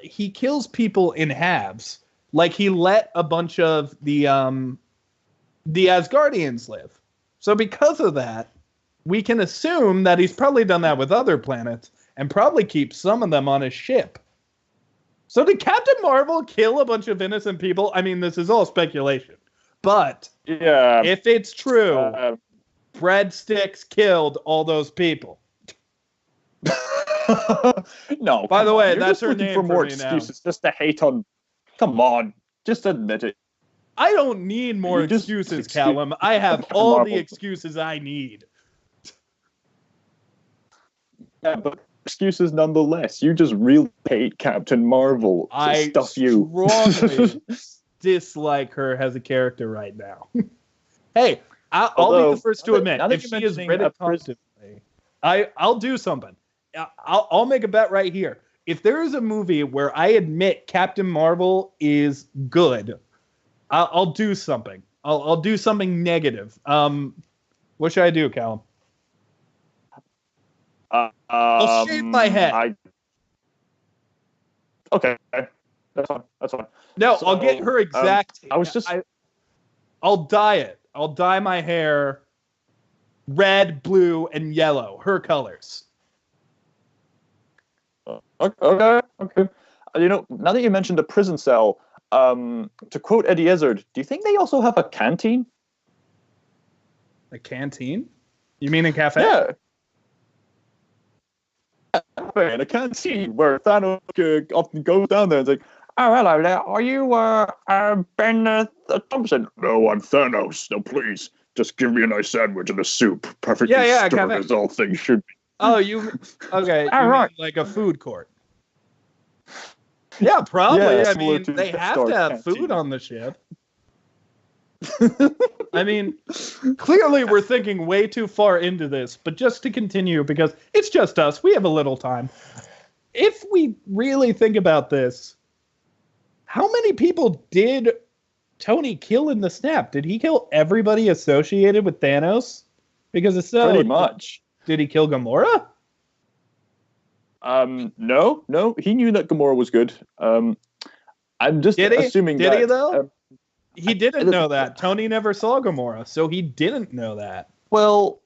Speaker 1: he kills people in halves. Like, he let a bunch of the Asgardians live. So because of that, we can assume that he's probably done that with other planets and probably keeps some of them on his ship. So did Captain Marvel kill a bunch of innocent people? I mean, this is all speculation. But if it's true, Breadsticks killed all those people.
Speaker 2: No.
Speaker 1: By the way,
Speaker 2: You're
Speaker 1: that's
Speaker 2: just
Speaker 1: her name
Speaker 2: for more
Speaker 1: me
Speaker 2: excuses
Speaker 1: now.
Speaker 2: Just to hate on. Come on, just admit it.
Speaker 1: I don't need more excuses, Callum. I have all the excuses I need.
Speaker 2: Yeah, but excuses nonetheless. You just really hate Captain Marvel.
Speaker 1: I strongly dislike her as a character right now. Hey, I'll be the first to admit, if she is written constantly, I'll do something. I'll make a bet right here. If there is a movie where I admit Captain Marvel is good, I'll do something. I'll do something negative. What should I do, Callum? I'll shave my head.
Speaker 2: Okay, that's fine.
Speaker 1: No, so, I'll get her exact. I'll dye it. I'll dye my hair red, blue, and yellow. Her colors.
Speaker 2: Okay. You know, now that you mentioned the prison cell, to quote Eddie Izzard, do you think they also have a canteen?
Speaker 1: A canteen? You mean a cafe?
Speaker 2: Yeah. In a canteen where Thanos often goes down there and is like, oh, hello there. Are you Ben Thompson? No, I'm Thanos. No, please. Just give me a nice sandwich and a soup. Perfectly stirred as all things should be.
Speaker 1: Oh, okay. Mean like a food court. Yeah, probably. Yeah, I mean, they have to have food on the ship. I mean, clearly we're thinking way too far into this, but just to continue, because it's just us, we have a little time. If we really think about this, how many people did Tony kill in the snap? Did he kill everybody associated with Thanos? Because it's so
Speaker 2: pretty much.
Speaker 1: Did he kill Gamora?
Speaker 2: No. He knew that Gamora was good. I'm just assuming that.
Speaker 1: Did he though? He didn't know that. Tony never saw Gamora, so he didn't know that.
Speaker 2: Well,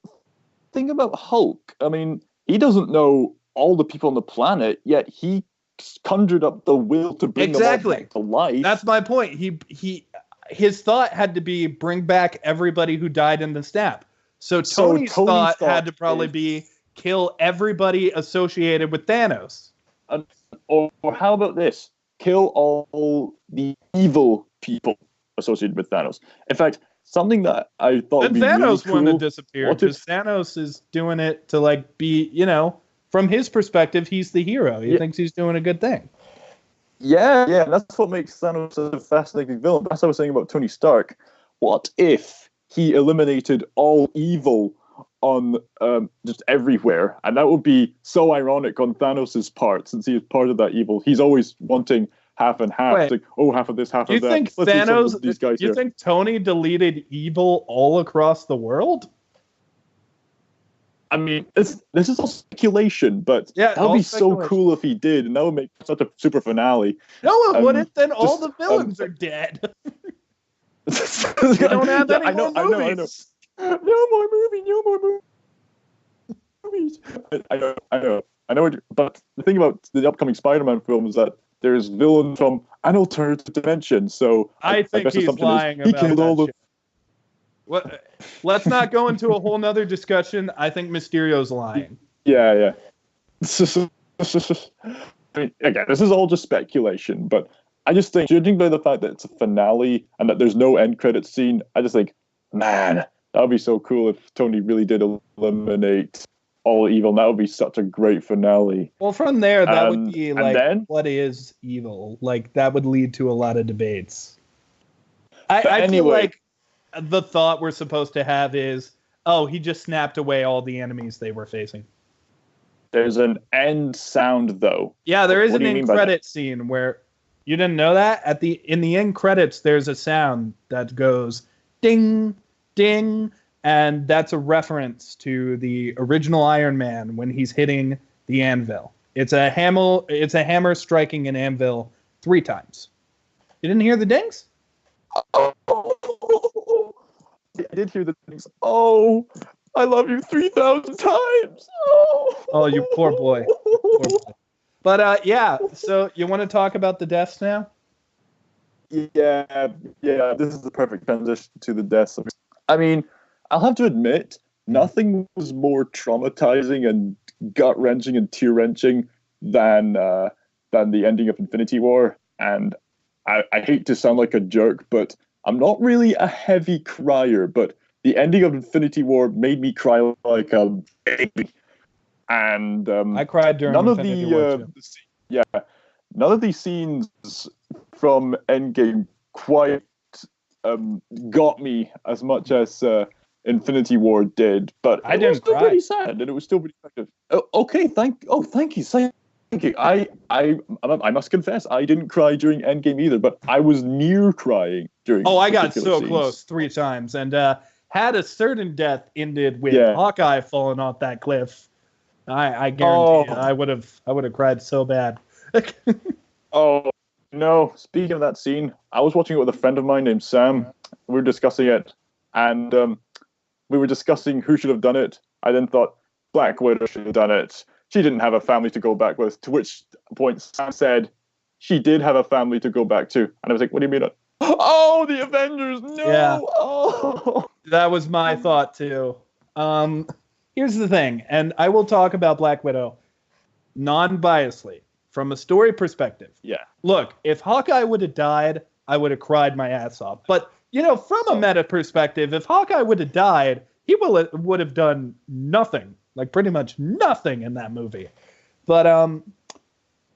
Speaker 2: think about Hulk. I mean, he doesn't know all the people on the planet, yet he conjured up the will to bring them all back to life.
Speaker 1: That's my point. His thought had to be bring back everybody who died in the snap. So Tony's thought had to probably be kill everybody associated with Thanos.
Speaker 2: Or how about this? Kill all the evil people associated with Thanos. In fact, something that I thought would be
Speaker 1: Thanos
Speaker 2: really cool,
Speaker 1: wouldn't disappear because Thanos is doing it to be, from his perspective, he's the hero. He thinks he's doing a good thing.
Speaker 2: Yeah, and that's what makes Thanos a fascinating villain. That's what I was saying about Tony Stark. What if he eliminated all evil on just everywhere, and that would be so ironic on Thanos' part, since he is part of that evil. He's always wanting half and half.
Speaker 1: Wait.
Speaker 2: Like, oh, half of this, half
Speaker 1: Do you
Speaker 2: of that.
Speaker 1: think
Speaker 2: Let's do some
Speaker 1: Thanos?
Speaker 2: of these guys
Speaker 1: You
Speaker 2: here.
Speaker 1: think Tony deleted evil all across the world?
Speaker 2: I mean, this is all speculation, but
Speaker 1: Yeah,
Speaker 2: that would
Speaker 1: all
Speaker 2: be so
Speaker 1: speculation.
Speaker 2: cool if he did, and that would make such a super finale.
Speaker 1: No, it wouldn't. Then all
Speaker 2: just,
Speaker 1: the villains are dead.
Speaker 2: We
Speaker 1: don't have any more
Speaker 2: I know.
Speaker 1: movies.
Speaker 2: No more movies. I know. But the thing about the upcoming Spider-Man film is that there's villains from an alternative dimension. So
Speaker 1: I think
Speaker 2: guess
Speaker 1: he's
Speaker 2: assumption
Speaker 1: lying
Speaker 2: he
Speaker 1: about
Speaker 2: killed all
Speaker 1: that
Speaker 2: the.
Speaker 1: shit. What? Let's not go into a whole nother discussion. I think Mysterio's lying.
Speaker 2: Yeah. I mean, again, this is all just speculation, but I just think, judging by the fact that it's a finale and that there's no end credits scene, I just think, man, that would be so cool if Tony really did eliminate all evil. That would be such a great finale.
Speaker 1: Well, from there, that would be
Speaker 2: And
Speaker 1: like,
Speaker 2: then-
Speaker 1: what is evil? Like, that would lead to a lot of debates. I feel
Speaker 2: anyway.
Speaker 1: like the thought we're supposed to have is, oh, he just snapped away all the enemies they were facing.
Speaker 2: There's an end sound, though.
Speaker 1: Yeah, there is
Speaker 2: What
Speaker 1: an
Speaker 2: do you mean
Speaker 1: end
Speaker 2: by that?
Speaker 1: credit scene where you didn't know that in the end credits there's a sound that goes ding ding, and that's a reference to the original Iron Man when he's hitting the anvil. It's a hammer striking an anvil 3 times. You didn't hear the dings?
Speaker 2: Oh, I did hear the things. Oh, I love you 3,000 times.
Speaker 1: Oh, you poor boy. Poor boy. But yeah, so you want to talk about the deaths now?
Speaker 2: Yeah. This is the perfect transition to the deaths. I mean, I'll have to admit, nothing was more traumatizing and gut wrenching and tear wrenching than the ending of Infinity War. And I hate to sound like a jerk, but I'm not really a heavy crier. But the ending of Infinity War made me cry like a baby. And
Speaker 1: I cried during
Speaker 2: none of
Speaker 1: Infinity War too.
Speaker 2: none of these scenes from Endgame quite got me as much as Infinity War did, but
Speaker 1: I
Speaker 2: it
Speaker 1: didn't
Speaker 2: was still
Speaker 1: cry.
Speaker 2: pretty sad, and it was still pretty effective. Oh, okay, thank you, thank you. I must confess, I didn't cry during Endgame either, but I was near crying during.
Speaker 1: Oh, I got
Speaker 2: particular
Speaker 1: so
Speaker 2: scenes.
Speaker 1: close 3 times, and had a certain death ended with
Speaker 2: Yeah.
Speaker 1: Hawkeye falling off that cliff, I guarantee
Speaker 2: Oh.
Speaker 1: I would have cried so bad.
Speaker 2: Oh no! Speaking of that scene, I was watching it with a friend of mine named Sam. We were discussing it, and we were discussing who should have done it. I then thought Black Widow should have done it. She didn't have a family to go back with. To which point Sam said she did have a family to go back to, and I was like, "What do you mean?" Oh, the Avengers! No!
Speaker 1: Yeah.
Speaker 2: Oh.
Speaker 1: That was my thought too. Here's the thing, and I will talk about Black Widow non-biasly from a story perspective.
Speaker 2: Yeah.
Speaker 1: Look, if Hawkeye would have died, I would have cried my ass off. But from a meta perspective, if Hawkeye would have died, he would have done nothing, like pretty much nothing in that movie. But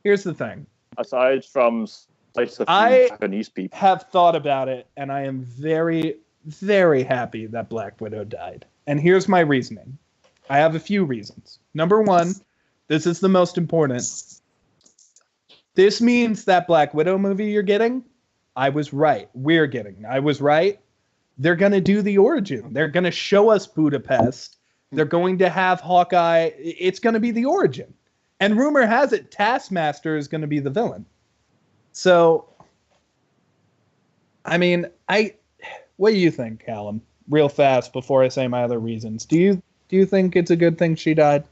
Speaker 1: here's the thing.
Speaker 2: Aside from Japanese people,
Speaker 1: Have thought about it, and I am very, very happy that Black Widow died. And here's my reasoning. I have a few reasons. Number 1, this is the most important. This means that Black Widow movie you're getting, I was right. I was right. They're going to do the origin. They're going to show us Budapest. They're going to have Hawkeye. It's going to be the origin. And rumor has it Taskmaster is going to be the villain. So, I mean, what do you think, Callum? Real fast before I say my other reasons. Do you think it's a good thing she died?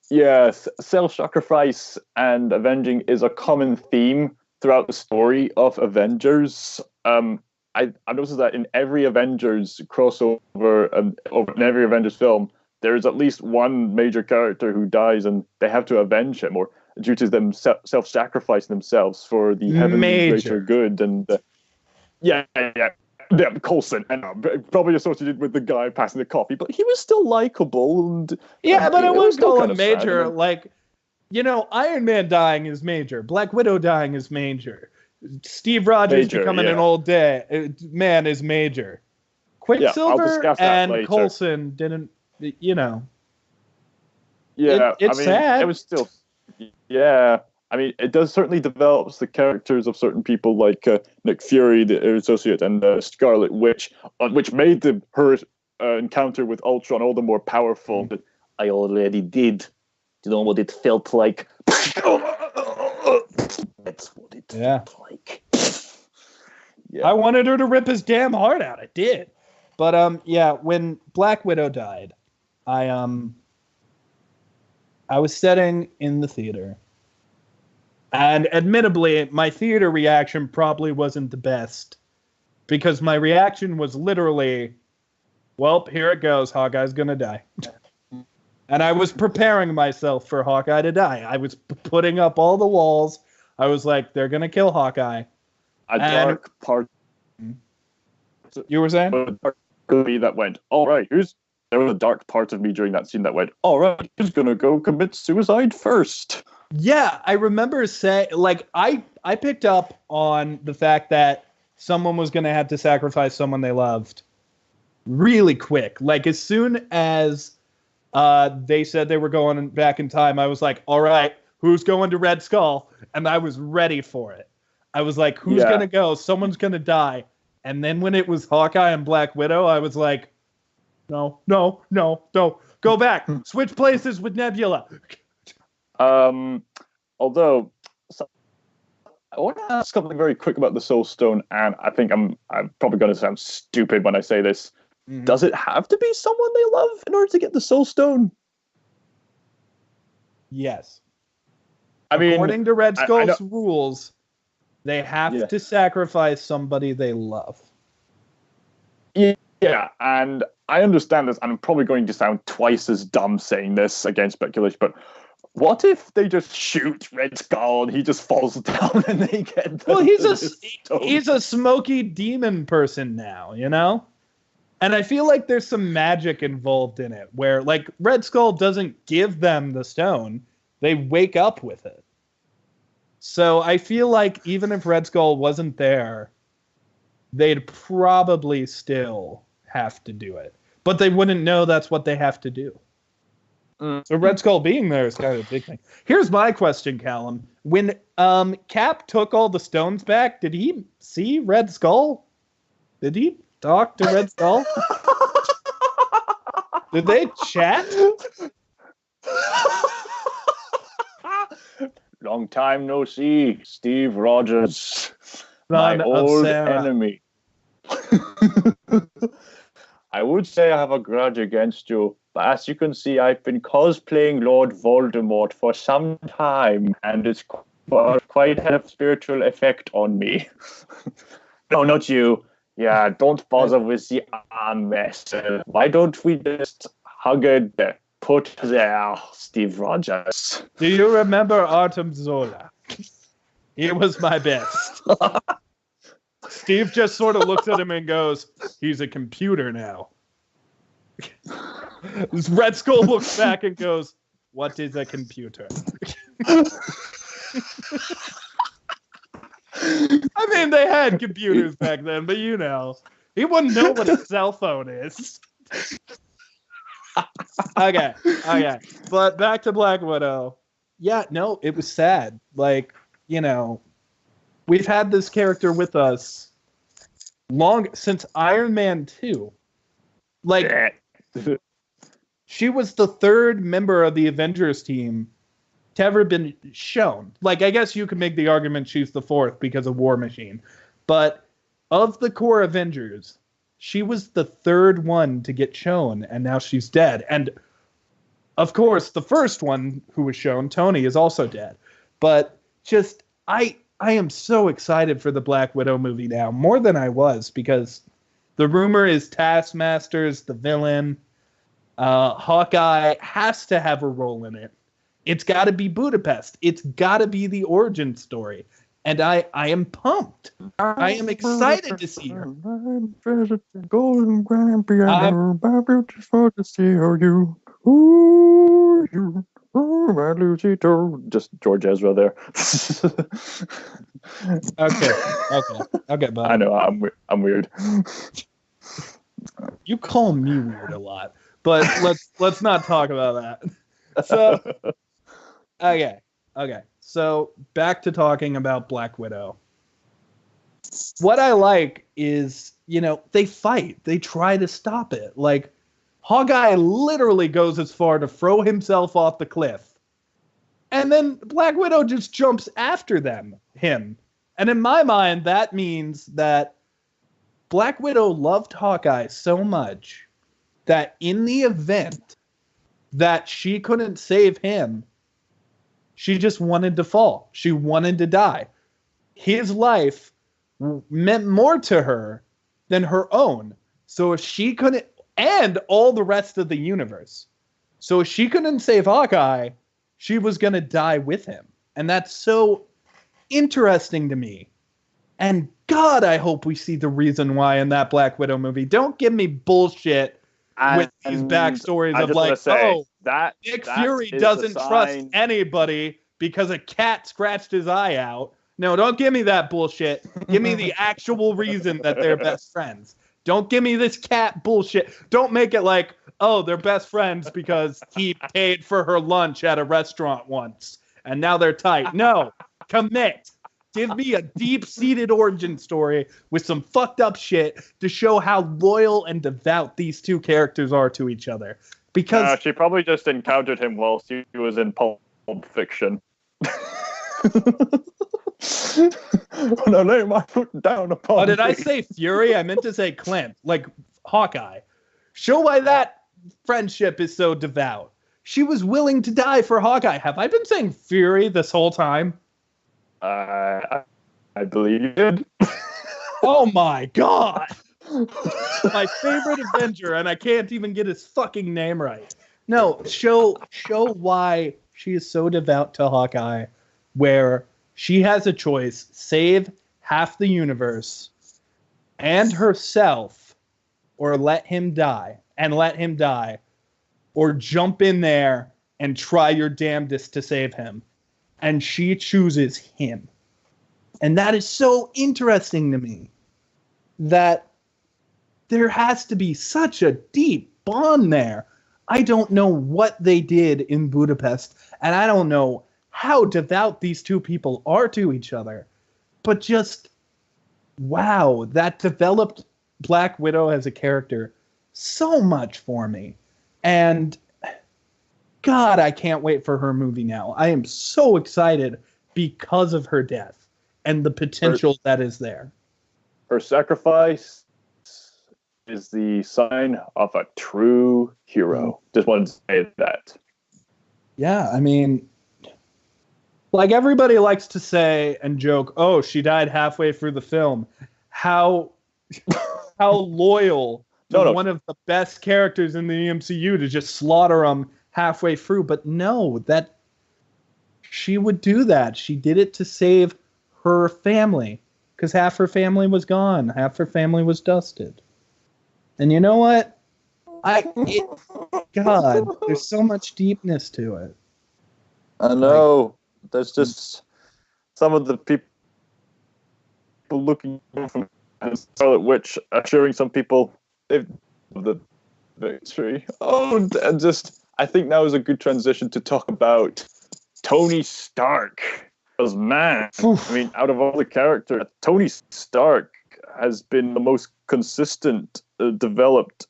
Speaker 2: Yes, self-sacrifice and avenging is a common theme throughout the story of Avengers. I've noticed that in every Avengers crossover and in every Avengers film, there's at least one major character who dies, and they have to avenge him, or due to them self-sacrificing themselves for the heavenly greater good. And yeah, Coulson, and probably associated with the guy passing the coffee, but he was still likable. And
Speaker 1: yeah, but I wouldn't
Speaker 2: still
Speaker 1: call
Speaker 2: kind
Speaker 1: him
Speaker 2: of sad.
Speaker 1: major. Like, Iron Man dying is major. Black Widow dying is major. Steve Rogers
Speaker 2: Major,
Speaker 1: becoming an
Speaker 2: yeah.
Speaker 1: old man is Major.
Speaker 2: I'll
Speaker 1: Quicksilver
Speaker 2: discuss that
Speaker 1: and
Speaker 2: later.
Speaker 1: Coulson didn't, you know.
Speaker 2: Yeah,
Speaker 1: It's sad.
Speaker 2: it was still, yeah. I mean, it does certainly develops the characters of certain people like Nick Fury, the Associate, and Scarlet Witch, which made her encounter with Ultron all the more powerful. But I already did. You know what it felt like? That's what it felt like. Yeah.
Speaker 1: I wanted her to rip his damn heart out. I did. But yeah, when Black Widow died, I was sitting in the theater. And admittedly, my theater reaction probably wasn't the best. Because my reaction was literally, well, here it goes. Hawkeye's going to die. And I was preparing myself for Hawkeye to die. I was putting up all the walls. I was like, they're going to kill Hawkeye.
Speaker 2: Dark part.
Speaker 1: You were saying?
Speaker 2: A dark part of me that went, all right, there was a dark part of me during that scene that went, all right, who's going to go commit suicide first?
Speaker 1: Yeah, I remember saying, like, I picked up on the fact that someone was going to have to sacrifice someone they loved really quick. Like, as soon as they said they were going back in time, I was like, all right, who's going to Red Skull? And I was ready for it. I was like, who's going to go? Someone's going to die. And then when it was Hawkeye and Black Widow, I was like, no. Go back. Switch places with Nebula.
Speaker 2: Although, I want to ask something very quick about the Soul Stone, and I think I'm probably going to sound stupid when I say this. Mm-hmm. Does it have to be someone they love in order to get the Soul Stone?
Speaker 1: Yes.
Speaker 2: I mean,
Speaker 1: according to Red Skull's rules, they have to sacrifice somebody they love.
Speaker 2: Yeah, and I understand this, and I'm probably going to sound twice as dumb saying this against speculation, but what if they just shoot Red Skull and he just falls down and they get
Speaker 1: Well, he's a smoky demon person now, you know? And I feel like there's some magic involved in it where, like, Red Skull doesn't give them the stone. They wake up with it. So I feel like even if Red Skull wasn't there, they'd probably still have to do it. But they wouldn't know that's what they have to do. So Red Skull being there is kind of a big thing. Here's my question, Callum. When Cap took all the stones back, did he see Red Skull? Did he talk to Red Skull? Did they chat?
Speaker 2: Long time no see, Steve Rogers. My old enemy. I would say I have a grudge against you, but as you can see, I've been cosplaying Lord Voldemort for some time, and it's quite had a spiritual effect on me. No, not you. Yeah, don't bother with the arm wrestle. Why don't we just hug it, put there, Steve Rogers?
Speaker 1: Do you remember Artem Zola? He was my best. Steve just sort of looks at him and goes, he's a computer now. Red Skull looks back and goes, what is a computer? I mean, they had computers back then, but you know, he wouldn't know what a cell phone is. Okay. But back to Black Widow. Yeah, no, it was sad. Like, you know, we've had this character with us long since Iron Man 2. Like, she was the third member of the Avengers team to ever been shown. Like, I guess you could make the argument she's the fourth because of War Machine. But of the core Avengers, she was the third one to get shown, and now she's dead. And, of course, the first one who was shown, Tony, is also dead. But just, I am so excited for the Black Widow movie now, more than I was, because the rumor is Taskmaster's the villain. Hawkeye has to have a role in it. It's got to be Budapest. It's got to be the origin story. And I am pumped. I am excited to see her.
Speaker 2: Golden Grand Piano, beautiful to see you. Ooh, you. Oh, my Lucy, just George Ezra there.
Speaker 1: Okay, bud.
Speaker 2: I know I'm weird.
Speaker 1: You call me weird a lot, but let's not talk about that. So okay. So back to talking about Black Widow. What I like is, they fight. They try to stop it. Like, Hawkeye literally goes as far to throw himself off the cliff. And then Black Widow just jumps after him. And in my mind, that means that Black Widow loved Hawkeye so much that in the event that she couldn't save him, she just wanted to fall. She wanted to die. His life meant more to her than her own. So if she couldn't, and all the rest of the universe. So if she couldn't save Hawkeye, she was going to die with him. And that's so interesting to me. And God, I hope we see the reason why in that Black Widow movie. Don't give me bullshit with these backstories of like, Nick Fury doesn't trust anybody because a cat scratched his eye out. No, don't give me that bullshit. Give me the actual reason that they're best friends. Don't give me this cat bullshit. Don't make it like, oh, they're best friends because he paid for her lunch at a restaurant once and now they're tight. No, commit. Give me a deep-seated origin story with some fucked up shit to show how loyal and devout these two characters are to each other. Because
Speaker 2: she probably just encountered him while she was in Pulp Fiction. When I lay my foot down upon.
Speaker 1: Oh, did I say Fury? I meant to say Clint, like Hawkeye. Show why that friendship is so devout. She was willing to die for Hawkeye. Have I been saying Fury this whole time?
Speaker 2: I believe you did.
Speaker 1: Oh my God. My favorite Avenger, and I can't even get his fucking name right. No, show why she is so devout to Hawkeye, where she has a choice: save half the universe and herself, or let him die, or jump in there and try your damnedest to save him. And she chooses him. And that is so interesting to me, that there has to be such a deep bond there. I don't know what they did in Budapest, and I don't know how devout these two people are to each other. But just, wow, that developed Black Widow as a character so much for me. And God, I can't wait for her movie now. I am so excited because of her death and the potential that is there.
Speaker 2: Her sacrifice is the sign of a true hero. Just wanted to say that.
Speaker 1: Yeah, I mean, like everybody likes to say and joke, oh, she died halfway through the film. How loyal to one of the best characters in the MCU to just slaughter them halfway through. But no, that she would do that. She did it to save her family, because half her family was gone, half her family was dusted. And you know what? God, there's so much deepness to it.
Speaker 2: I know. There's just some of the people looking from Scarlet Witch assuring some people of the victory. Oh, and just I think now is a good transition to talk about Tony Stark. Because man, I mean, out of all the characters, Tony Stark has been the most consistent, developed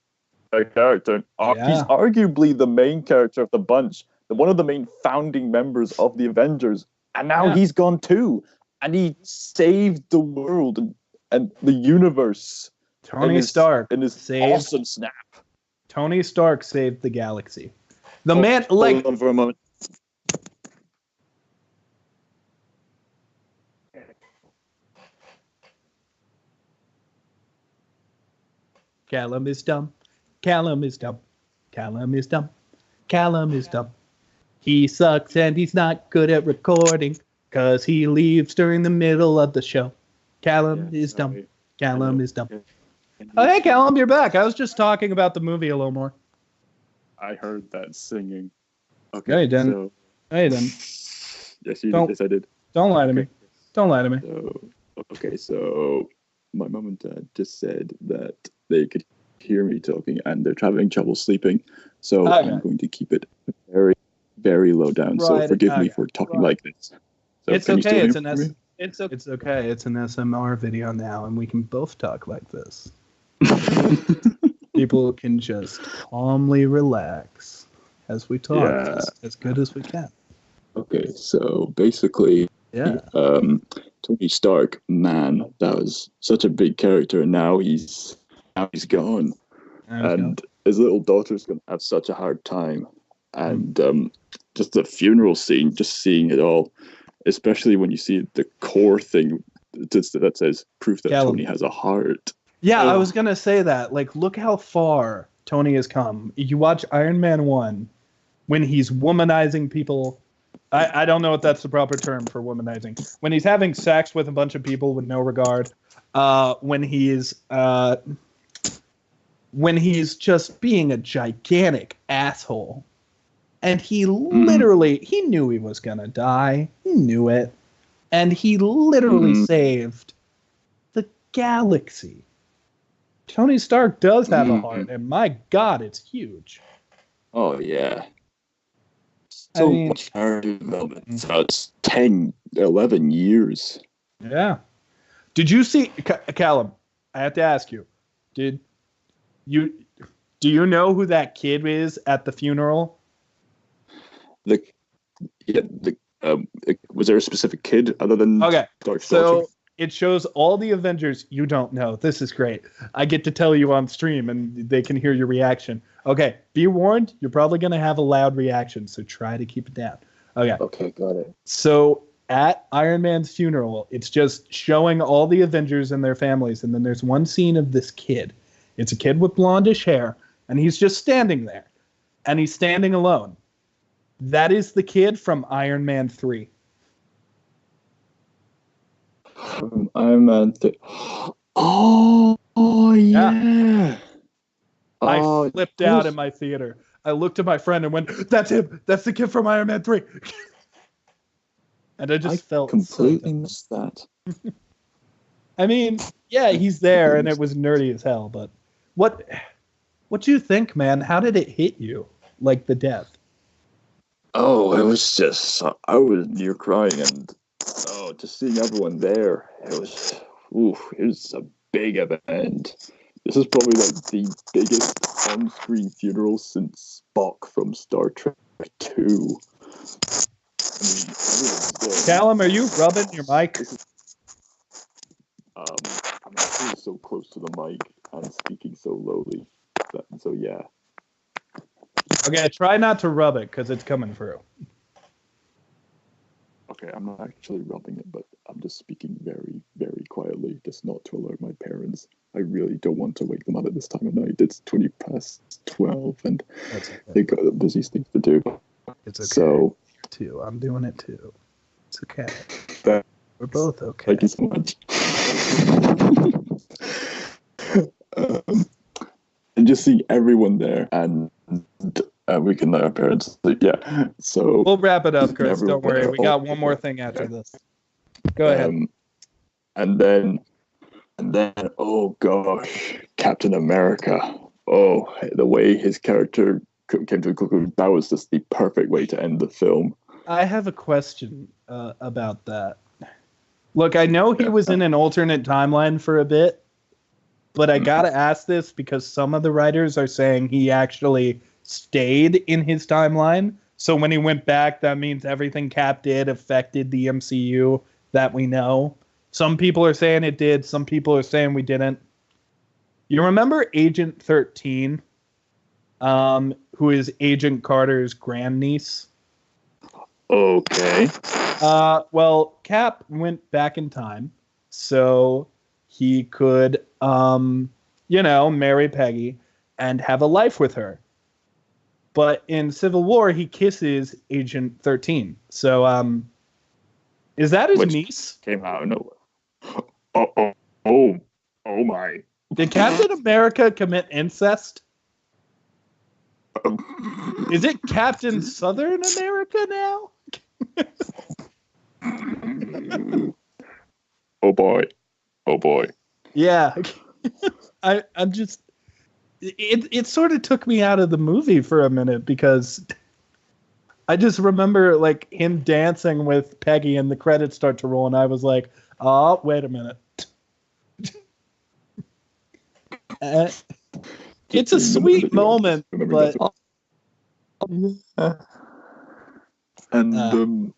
Speaker 2: character. He's arguably the main character of the bunch, one of the main founding members of the Avengers, and now he's gone too, and he saved the world and the universe.
Speaker 1: Tony Stark
Speaker 2: in his awesome snap.
Speaker 1: Tony Stark saved the galaxy. The man, like,
Speaker 2: hold on for a moment.
Speaker 1: Callum is dumb. Callum is dumb. Callum is dumb. Callum is dumb. He sucks and he's not good at recording because he leaves during the middle of the show. Callum is dumb. Callum is dumb. Oh, hey, Callum, you're back. I was just talking about the movie a little more.
Speaker 2: I heard that singing. Okay.
Speaker 1: No, you didn't.
Speaker 2: So...
Speaker 1: No, you didn't.
Speaker 2: Yes, you did. Yes, I did.
Speaker 1: Don't lie to me. Don't lie to me.
Speaker 2: So my mom and dad just said that they could hear me talking and they're having trouble sleeping. So I'm going to keep it very, very low down. So forgive me for talking like this. So
Speaker 1: it's okay. It's okay. It's an SMR video now, and we can both talk like this. People can just calmly relax as we talk, as good as we can.
Speaker 2: Okay, so basically, Tony Stark, man, that was such a big character, and now he's gone, and his little daughter's gonna have such a hard time, and just the funeral scene, just seeing it all, especially when you see the core thing that says proof that Tony has a heart.
Speaker 1: Yeah, I was gonna say that. Like, look how far Tony has come. You watch Iron Man 1, when he's womanizing people. I don't know if that's the proper term for womanizing. When he's having sex with a bunch of people with no regard. When he's just being a gigantic asshole. And he literally, he knew he was gonna die. He knew it. And he literally saved the galaxy. Tony Stark does have a heart, and my God, it's huge.
Speaker 2: Oh, yeah. So much character development. So it's 10, 11 years.
Speaker 1: Yeah. Did you see, Callum, I have to ask you, do you know who that kid is at the funeral?
Speaker 2: Was there a specific kid other than Stark's
Speaker 1: so daughter? It shows all the Avengers you don't know. This is great. I get to tell you on stream and they can hear your reaction. Okay, be warned, you're probably going to have a loud reaction, so try to keep it down.
Speaker 2: Okay, got it.
Speaker 1: So at Iron Man's funeral, it's just showing all the Avengers and their families, and then there's one scene of this kid. It's a kid with blondish hair, and he's just standing there, and he's standing alone. That is the kid from Iron Man 3.
Speaker 2: Iron Man 3. Oh, yeah.
Speaker 1: I flipped out in my theater. I looked at my friend and went, "That's him. That's the kid from Iron Man 3." And I felt
Speaker 2: completely missed that.
Speaker 1: I mean, yeah, he's there, and it was nerdy as hell. But what do you think, man? How did it hit you? Like the death?
Speaker 2: Oh, it was just I was near crying, and just seeing everyone there. It was a big event. This is probably like the biggest on-screen funeral since Spock from Star Trek 2.
Speaker 1: Callum, are you rubbing your mic?
Speaker 2: I'm actually so close to the mic and speaking so lowly. So yeah.
Speaker 1: Okay, try not to rub it because it's coming through.
Speaker 2: Okay, I'm not actually rubbing it, but I'm just speaking very, very quietly, just not to alert my parents. I really don't want to wake them up at this time of night. It's 12, and they got busy things to do.
Speaker 1: It's okay.
Speaker 2: So,
Speaker 1: too. I'm doing it too. It's okay. We're both okay.
Speaker 2: Thank you so much. And just seeing everyone there, and we can let our parents sleep. Yeah. So
Speaker 1: we'll wrap it up, Chris. Don't worry. We got one more thing after this. Go ahead.
Speaker 2: And then, oh gosh, Captain America. Oh, the way his character came to a conclusion, that was just the perfect way to end the film.
Speaker 1: I have a question about that. Look, I know he was in an alternate timeline for a bit, but I gotta ask this because some of the writers are saying he actually stayed in his timeline. So when he went back, that means everything Cap did affected the MCU that we know. Some people are saying it did. Some people are saying we didn't. You remember Agent 13, who is Agent Carter's grandniece?
Speaker 2: Okay.
Speaker 1: Well, Cap went back in time so he could, marry Peggy and have a life with her. But in Civil War, he kisses Agent 13. So, is that his niece?
Speaker 2: Came out of nowhere. Oh my.
Speaker 1: Did Captain America commit incest? Is it Captain Southern America now?
Speaker 2: Oh boy. Oh boy.
Speaker 1: Yeah. I'm just it sort of took me out of the movie for a minute because I just remember like him dancing with Peggy and the credits start to roll and I was like, "Oh, wait a minute." It's a sweet moment, but
Speaker 2: and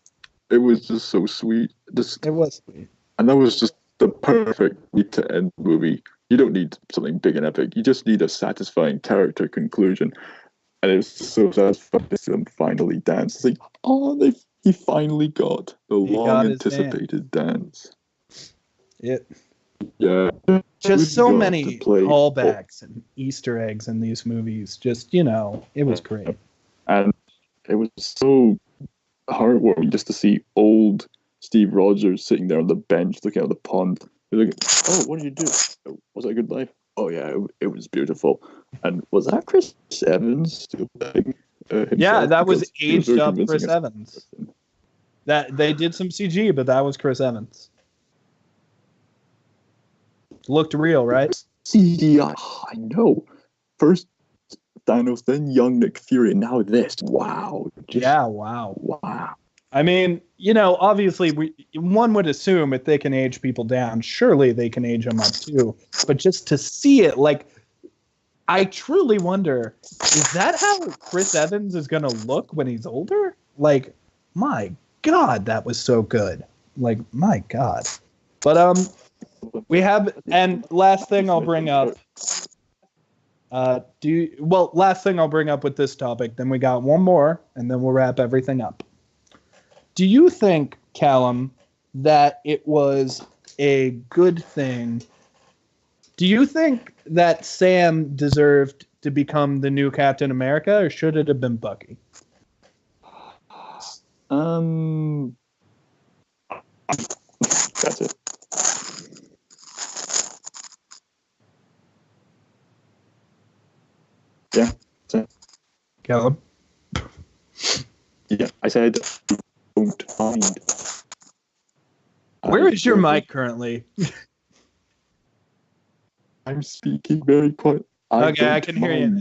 Speaker 2: it was just so sweet.
Speaker 1: It was sweet.
Speaker 2: And that was just the perfect way to end the movie. You don't need something big and epic. You just need a satisfying character conclusion. And it was so satisfying to see them finally dance. It's like, oh, he finally got the long-anticipated dance. Yeah.
Speaker 1: Just so many callbacks and Easter eggs in these movies. Just, it was great.
Speaker 2: And it was so heartwarming just to see old Steve Rogers sitting there on the bench looking out the pond. You're like, oh, what did you do? Was that a good life? Oh, yeah, it was beautiful. And was that Chris Evans still playing
Speaker 1: yeah, that was aged up Chris Evans. That they did some CG, but that was Chris Evans. Looked real, right?
Speaker 2: CGI. I know. First Thanos, then young Nick Fury, and now this. Wow.
Speaker 1: Wow. I mean, obviously, one would assume if they can age people down, surely they can age them up too. But just to see it, like, I truly wonder, is that how Chris Evans is going to look when he's older? Like, my God, that was so good. Like, my God. But we have, and last thing I'll bring up. Last thing I'll bring up with this topic, then we got one more, and then we'll wrap everything up. Do you think, Callum, that it was a good thing? Do you think that Sam deserved to become the new Captain America, or should it have been Bucky?
Speaker 2: That's it. Yeah.
Speaker 1: Callum?
Speaker 2: Yeah, I said don't mind.
Speaker 1: Where is your mic currently?
Speaker 2: I'm speaking very quiet.
Speaker 1: Okay, I can hear you.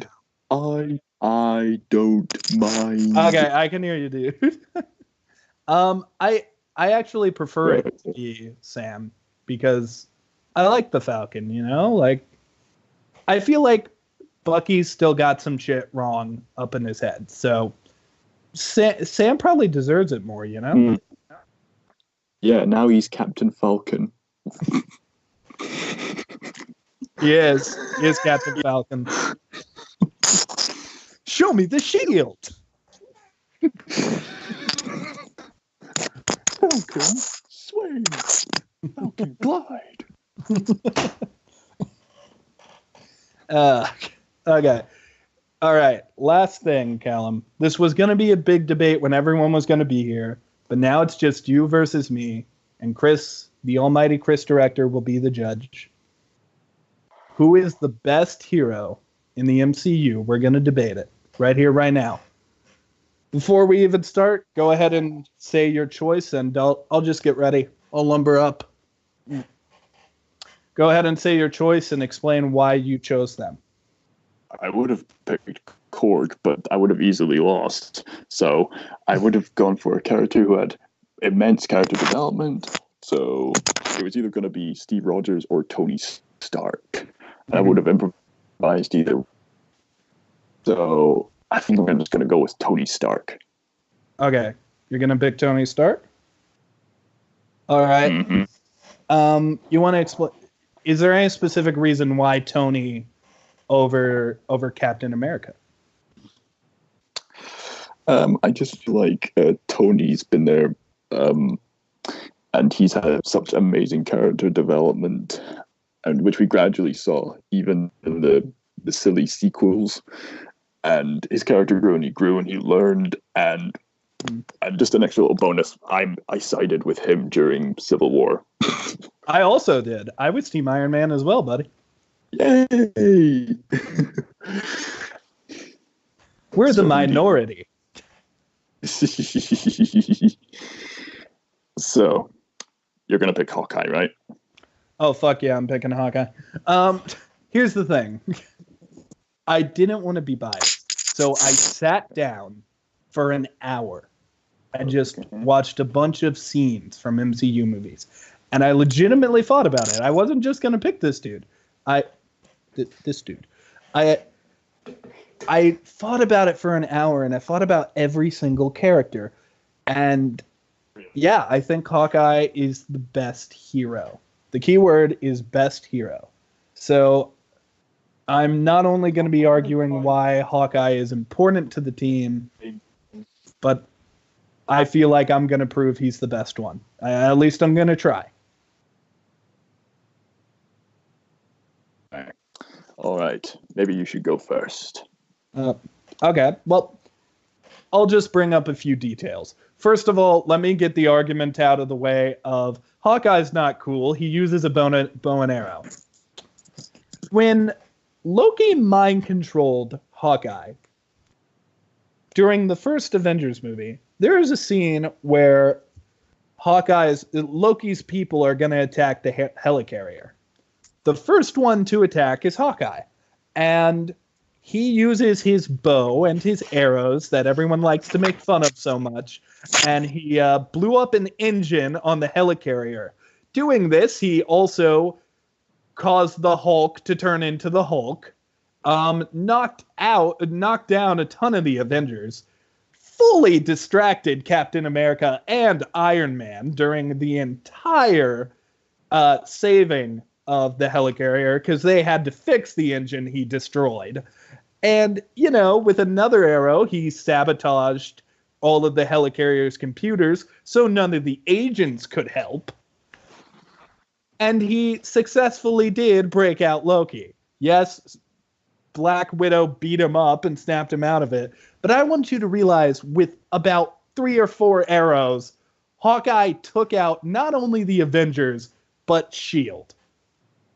Speaker 2: I don't mind.
Speaker 1: Okay, I can hear you, dude. I actually prefer it to be Sam because I like the Falcon, Like, I feel like Bucky's still got some shit wrong up in his head. So Sam probably deserves it more,
Speaker 2: Yeah, now he's Captain Falcon.
Speaker 1: He is Captain Falcon. Show me the shield.
Speaker 2: Falcon swing. Falcon glide.
Speaker 1: Okay. All right. Last thing, Callum. This was going to be a big debate when everyone was going to be here, but now it's just you versus me, and Chris, the almighty Chris director, will be the judge. Who is the best hero in the MCU? We're going to debate it right here, right now. Before we even start, go ahead and say your choice, and I'll just get ready. I'll lumber up. Go ahead and say your choice and explain why you chose them.
Speaker 2: I would have picked Korg, but I would have easily lost. So I would have gone for a character who had immense character development. So it was either going to be Steve Rogers or Tony Stark. Mm-hmm. I would have improvised either. So I think I'm just going to go with Tony Stark.
Speaker 1: Okay. You're going to pick Tony Stark? All right. Mm-hmm. You want to explain? Is there any specific reason why Tony over Captain America?
Speaker 2: I just feel like Tony's been there, and he's had such amazing character development, and which we gradually saw even in the silly sequels. And his character grew and he learned, and just an extra little bonus. I sided with him during Civil War.
Speaker 1: I also did. I was Team Iron Man as well, buddy.
Speaker 2: Yay!
Speaker 1: We're the minority.
Speaker 2: So, you're going to pick Hawkeye, right?
Speaker 1: Oh, fuck yeah, I'm picking Hawkeye. Here's the thing. I didn't want to be biased, so I sat down for an hour and just watched a bunch of scenes from MCU movies. And I legitimately thought about it. I wasn't just going to pick this dude. This dude. I thought about it for an hour, and I thought about every single character. And yeah, I think Hawkeye is the best hero. The key word is best hero. So I'm not only going to be arguing why Hawkeye is important to the team, but I feel like I'm going to prove he's the best one. At least I'm going to try.
Speaker 2: All right. Maybe you should go first.
Speaker 1: Okay. Well, I'll just bring up a few details. First of all, let me get the argument out of the way of Hawkeye's not cool. He uses a bow and arrow. When Loki mind-controlled Hawkeye during the first Avengers movie, there is a scene where Loki's people are going to attack the helicarrier. The first one to attack is Hawkeye, and he uses his bow and his arrows that everyone likes to make fun of so much, and he blew up an engine on the helicarrier. Doing this, he also caused the Hulk to turn into the Hulk, knocked down a ton of the Avengers, fully distracted Captain America and Iron Man during the entire saving of the helicarrier, because they had to fix the engine he destroyed. And, with another arrow, he sabotaged all of the helicarrier's computers so none of the agents could help. And he successfully did break out Loki. Yes, Black Widow beat him up and snapped him out of it. But I want you to realize, with about 3 or 4 arrows, Hawkeye took out not only the Avengers, but S.H.I.E.L.D.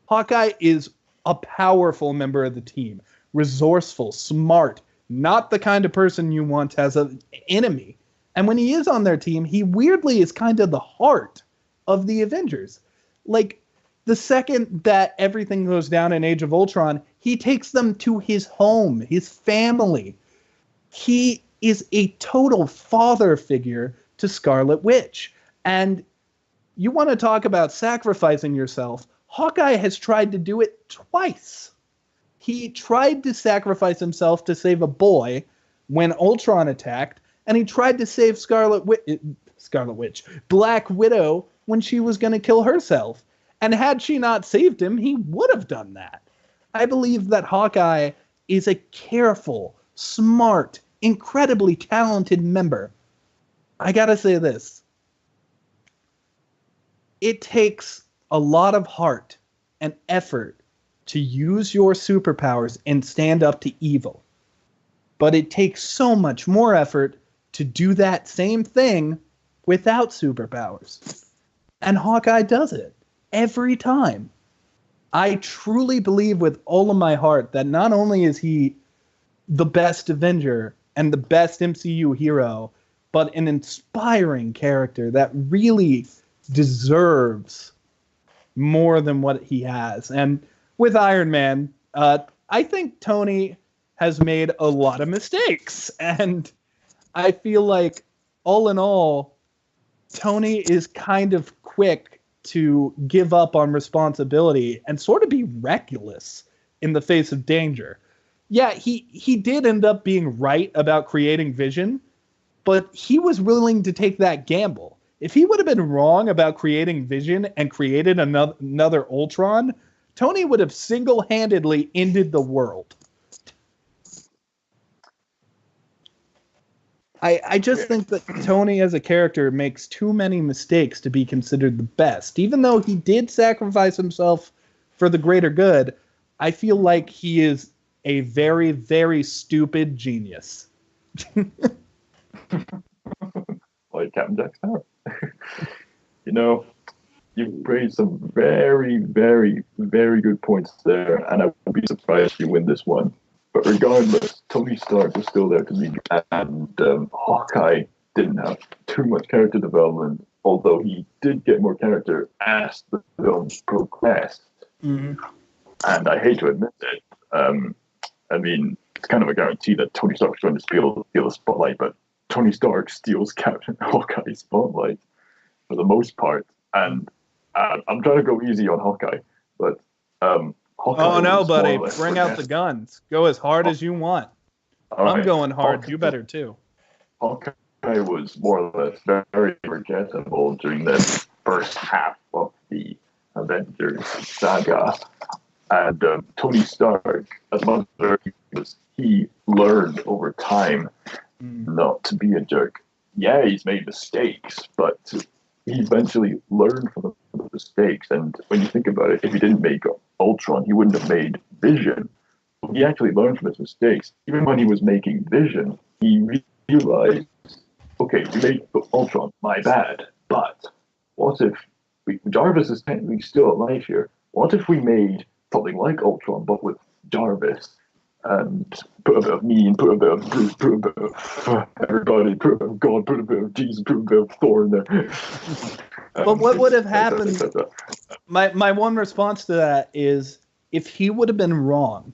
Speaker 1: Hawkeye is a powerful member of the team. Resourceful, smart, not the kind of person you want as an enemy. And when he is on their team, he weirdly is kind of the heart of the Avengers. Like, the second that everything goes down in Age of Ultron, he takes them to his home, his family. He is a total father figure to Scarlet Witch. And you want to talk about sacrificing yourself, Hawkeye has tried to do it twice. He tried to sacrifice himself to save a boy when Ultron attacked, and he tried to save Black Widow when she was going to kill herself. And had she not saved him, he would have done that. I believe that Hawkeye is a careful, smart, incredibly talented member. I gotta say this. It takes a lot of heart and effort to use your superpowers and stand up to evil. But it takes so much more effort to do that same thing without superpowers. And Hawkeye does it every time. I truly believe with all of my heart that not only is he the best Avenger and the best MCU hero, but an inspiring character that really deserves more than what he has. And with Iron Man, I think Tony has made a lot of mistakes. And I feel like, all in all, Tony is kind of quick to give up on responsibility and sort of be reckless in the face of danger. Yeah, he did end up being right about creating Vision, but he was willing to take that gamble. If he would have been wrong about creating Vision and created another Ultron, Tony would have single-handedly ended the world. I just think that Tony as a character makes too many mistakes to be considered the best. Even though he did sacrifice himself for the greater good, I feel like he is a very, very stupid genius.
Speaker 2: Like Captain Jack Sparrow. You've raised some very, very, very good points there, and I would be surprised if you win this one. But regardless, Tony Stark was still there to lead, and Hawkeye didn't have too much character development although he did get more character as the film progressed.
Speaker 1: Mm-hmm.
Speaker 2: And I hate to admit it, I mean, it's kind of a guarantee that Tony Stark's going to steal the spotlight, but Tony Stark steals Captain Hawkeye's spotlight for the most part. And I'm trying to go easy on Hawkeye, but Hawkeye.
Speaker 1: Oh no, buddy! Bring out the guns. Go as hard as you want. I'm going hard. You better too.
Speaker 2: Hawkeye was more or less very forgettable during the first half of the Avengers saga. And Tony Stark, as much as he learned over time not to be a jerk. Yeah, he's made mistakes, but he eventually learned from the mistakes. And when you think about it, if he didn't make Ultron, he wouldn't have made Vision. He actually learned from his mistakes. Even when he was making Vision, he realized, okay, we made Ultron, my bad. But what if Jarvis is technically still alive here? What if we made something like Ultron, but with Jarvis, and put a bit of me, and put a bit of Bruce, put a bit of everybody, put a bit of God, put a bit of Jesus, put a bit of Thor in there.
Speaker 1: But what would have happened? My one response to that is, if he would have been wrong,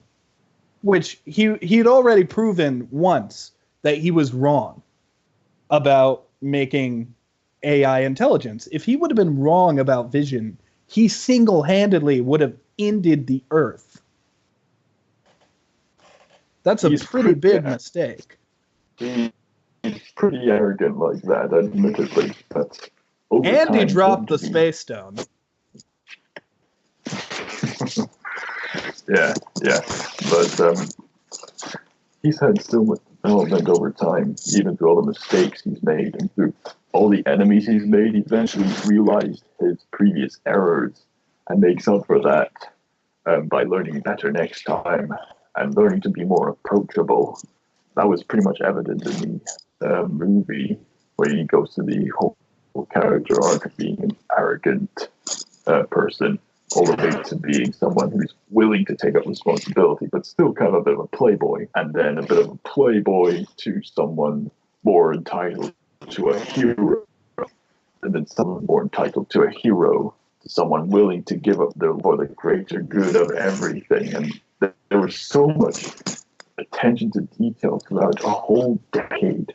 Speaker 1: which he'd already proven once that he was wrong about making AI intelligence. If he would have been wrong about Vision, he single-handedly would have ended the Earth. That's a pretty big mistake.
Speaker 2: He's pretty arrogant like that, admittedly.
Speaker 1: And he dropped the Space Stone.
Speaker 2: yeah. But he's had so much development over time, even through all the mistakes he's made and through all the enemies he's made. He eventually realized his previous errors and makes up for that by learning better next time and learning to be more approachable. That was pretty much evident in the movie, where he goes to the whole character arc of being an arrogant person, all the way to being someone who's willing to take up responsibility, but still kind of a bit of a playboy, and then a bit of a playboy to someone more entitled to a hero, and then someone more entitled to a hero, to someone willing to give up for the greater good of everything. And there was so much attention to detail throughout a whole decade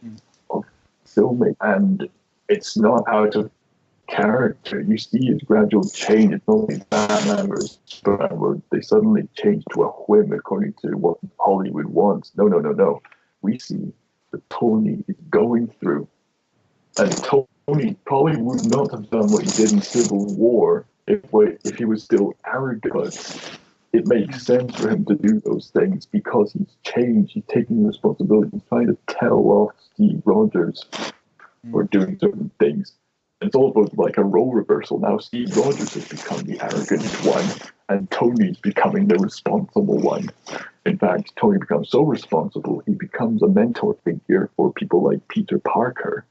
Speaker 2: of filming, and it's not out of character. You see his gradual change. It's not like Batman or Superman where they suddenly change to a whim according to what Hollywood wants. No. We see that Tony is going through, and Tony probably would not have done what he did in Civil War if he was still arrogant. But it makes sense for him to do those things because he's changed. He's taking responsibility. He's trying to tell off Steve Rogers for doing certain things. It's almost like a role reversal. Now Steve Rogers has become the arrogant one, and Tony's becoming the responsible one. In fact, Tony becomes so responsible, he becomes a mentor figure for people like Peter Parker.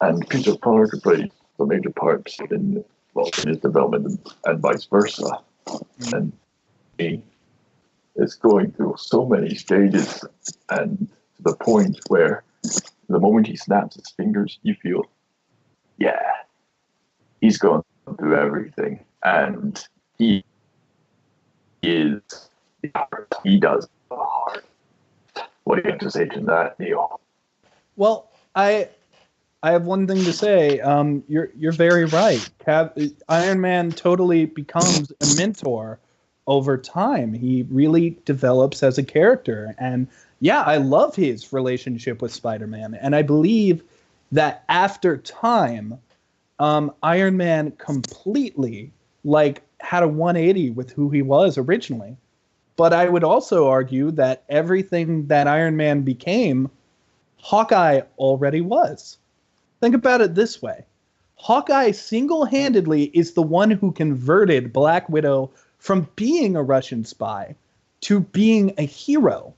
Speaker 2: And Peter Parker plays a major part in his development and vice versa. And he is going through so many stages, and to the point where the moment he snaps his fingers, you feel, yeah, he's going through everything, and he does the heart. What do you have to say to that, Neil?
Speaker 1: Well, I have one thing to say. You're very right. Iron Man totally becomes a mentor over time. He really develops as a character, and yeah, I love his relationship with Spider-Man, and I believe that after time, Iron Man completely had a 180 with who he was originally. But I would also argue that everything that Iron Man became, Hawkeye already was. Think about it this way. Hawkeye single-handedly is the one who converted Black Widow from being a Russian spy to being a hero.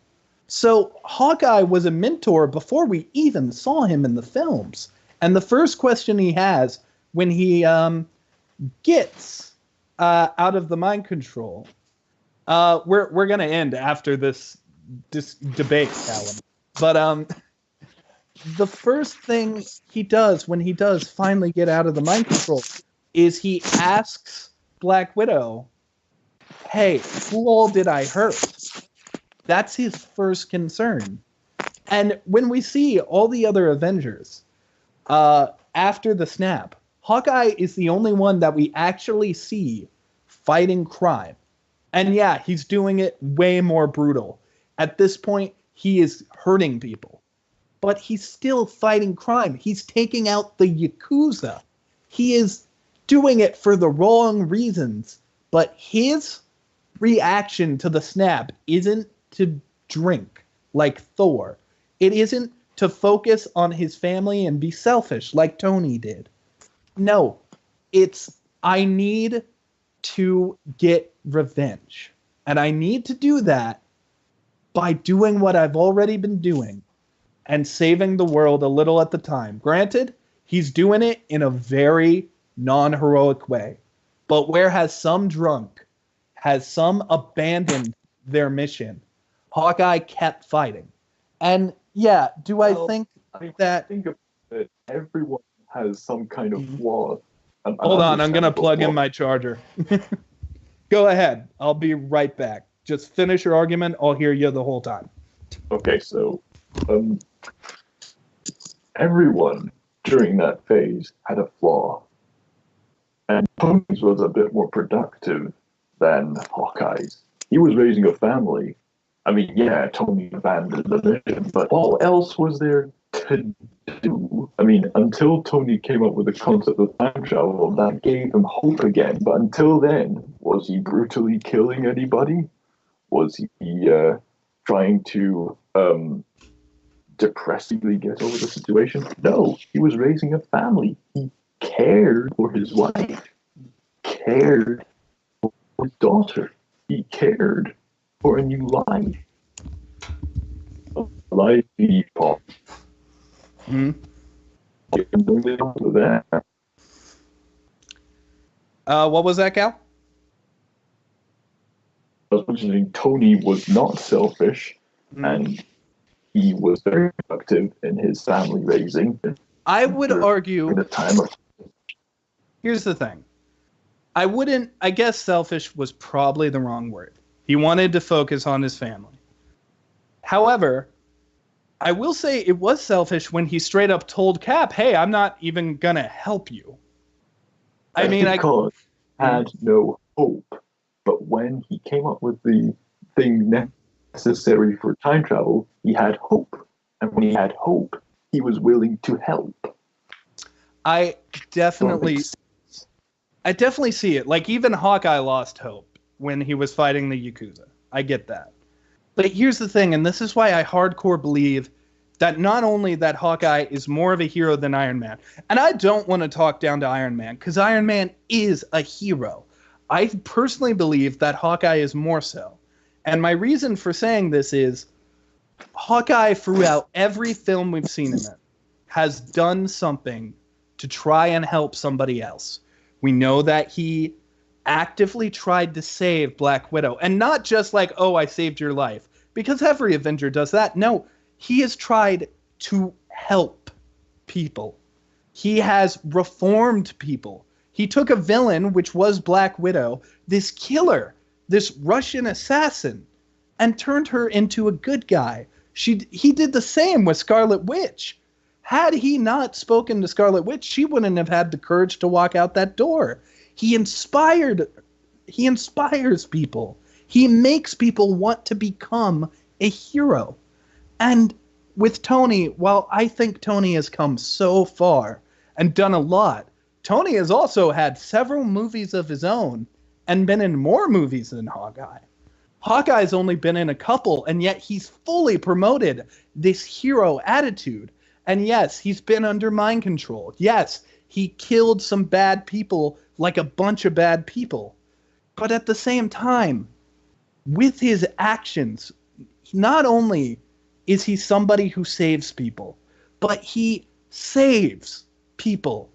Speaker 1: So Hawkeye was a mentor before we even saw him in the films. And the first question he has when he gets out of the mind control, we're gonna end after this debate, Callum. But the first thing he does when he does finally get out of the mind control is he asks Black Widow, hey, who all did I hurt? That's his first concern. And when we see all the other Avengers after the snap, Hawkeye is the only one that we actually see fighting crime. And yeah, he's doing it way more brutal. At this point, he is hurting people. But he's still fighting crime. He's taking out the Yakuza. He is doing it for the wrong reasons. But his reaction to the snap isn't to drink like Thor. It isn't to focus on his family and be selfish like Tony did. No, it's I need to get revenge. And I need to do that by doing what I've already been doing and saving the world a little at the time. Granted, he's doing it in a very non-heroic way. But where has some drunk, has some abandoned their mission, Hawkeye kept fighting. And yeah, do I think that...
Speaker 2: I think that everyone has some kind of flaw.
Speaker 1: Hold on, I'm going to plug in my charger. Go ahead. I'll be right back. Just finish your argument. I'll hear you the whole time.
Speaker 2: Okay, so everyone during that phase had a flaw. And Tony's was a bit more productive than Hawkeye's. He was raising a family. I mean, yeah, Tony abandoned the mission, but all else was there to do. I mean, until Tony came up with the concept of time travel, that gave him hope again. But until then, was he brutally killing anybody? Was he trying to depressingly get over the situation? No, he was raising a family. He cared for his wife. He cared for his daughter. He cared for a new life. A life he fought.
Speaker 1: Hmm.
Speaker 2: That.
Speaker 1: What was that, Cal?
Speaker 2: I was mentioning Tony was not selfish, and he was very productive in his family raising.
Speaker 1: I would argue...
Speaker 2: The time of...
Speaker 1: Here's the thing. I guess selfish was probably the wrong word. He wanted to focus on his family. However, I will say it was selfish when he straight up told Cap, hey, I'm not even going to help you.
Speaker 2: Because had no hope. But when he came up with the thing necessary for time travel, he had hope. And when he had hope, he was willing to help.
Speaker 1: I definitely see it. Like, even Hawkeye lost hope when he was fighting the Yakuza. I get that. But here's the thing, and this is why I hardcore believe that not only that Hawkeye is more of a hero than Iron Man, and I don't want to talk down to Iron Man, because Iron Man is a hero. I personally believe that Hawkeye is more so. And my reason for saying this is Hawkeye, throughout every film we've seen him in, has done something to try and help somebody else. We know that he actively tried to save Black Widow. And not just like, oh, I saved your life. Because every Avenger does that. No, he has tried to help people. He has reformed people. He took a villain, which was Black Widow, this killer, this Russian assassin, and turned her into a good guy. He did the same with Scarlet Witch. Had he not spoken to Scarlet Witch, she wouldn't have had the courage to walk out that door. He inspires people. He makes people want to become a hero. And with Tony, while I think Tony has come so far and done a lot, Tony has also had several movies of his own and been in more movies than Hawkeye. Hawkeye's only been in a couple, and yet he's fully promoted this hero attitude. And yes, he's been under mind control. Yes, he killed some bad people, like a bunch of bad people. But at the same time, with his actions, not only is he somebody who saves people, but he saves people.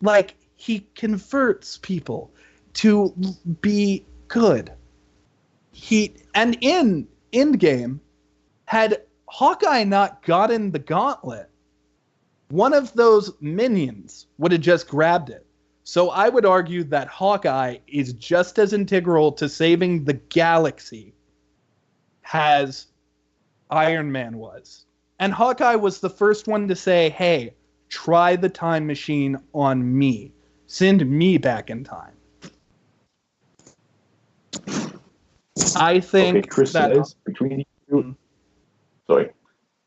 Speaker 1: Like, he converts people to be good. And in Endgame, had Hawkeye not gotten the gauntlet, one of those minions would have just grabbed it. So I would argue that Hawkeye is just as integral to saving the galaxy as Iron Man was. And Hawkeye was the first one to say, hey, try the time machine on me. Send me back in time. I think
Speaker 3: Chris says between these two.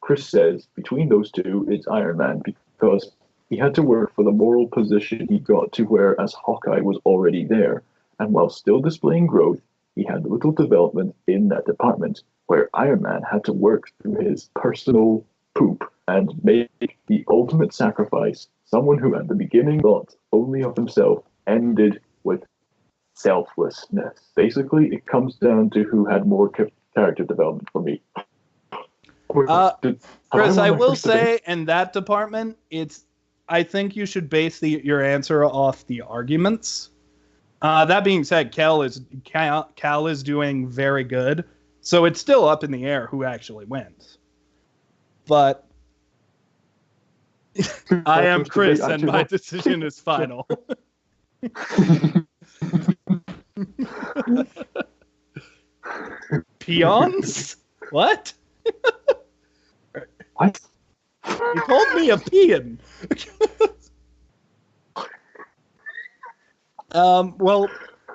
Speaker 3: Chris says between those two, it's Iron Man because he had to work for the moral position he got to, whereas Hawkeye was already there. And while still displaying growth, he had little development in that department, where Iron Man had to work through his personal poop and make the ultimate sacrifice. Someone who at the beginning thought only of himself ended with selflessness. Basically, it comes down to who had more character development for me.
Speaker 1: Chris, I will say in that department, I think you should base your answer off the arguments. That being said, Cal is doing very good, so it's still up in the air who actually wins. But I am Chris, and my decision is final. Peons? What?
Speaker 3: What?
Speaker 1: You called me a peon. Well,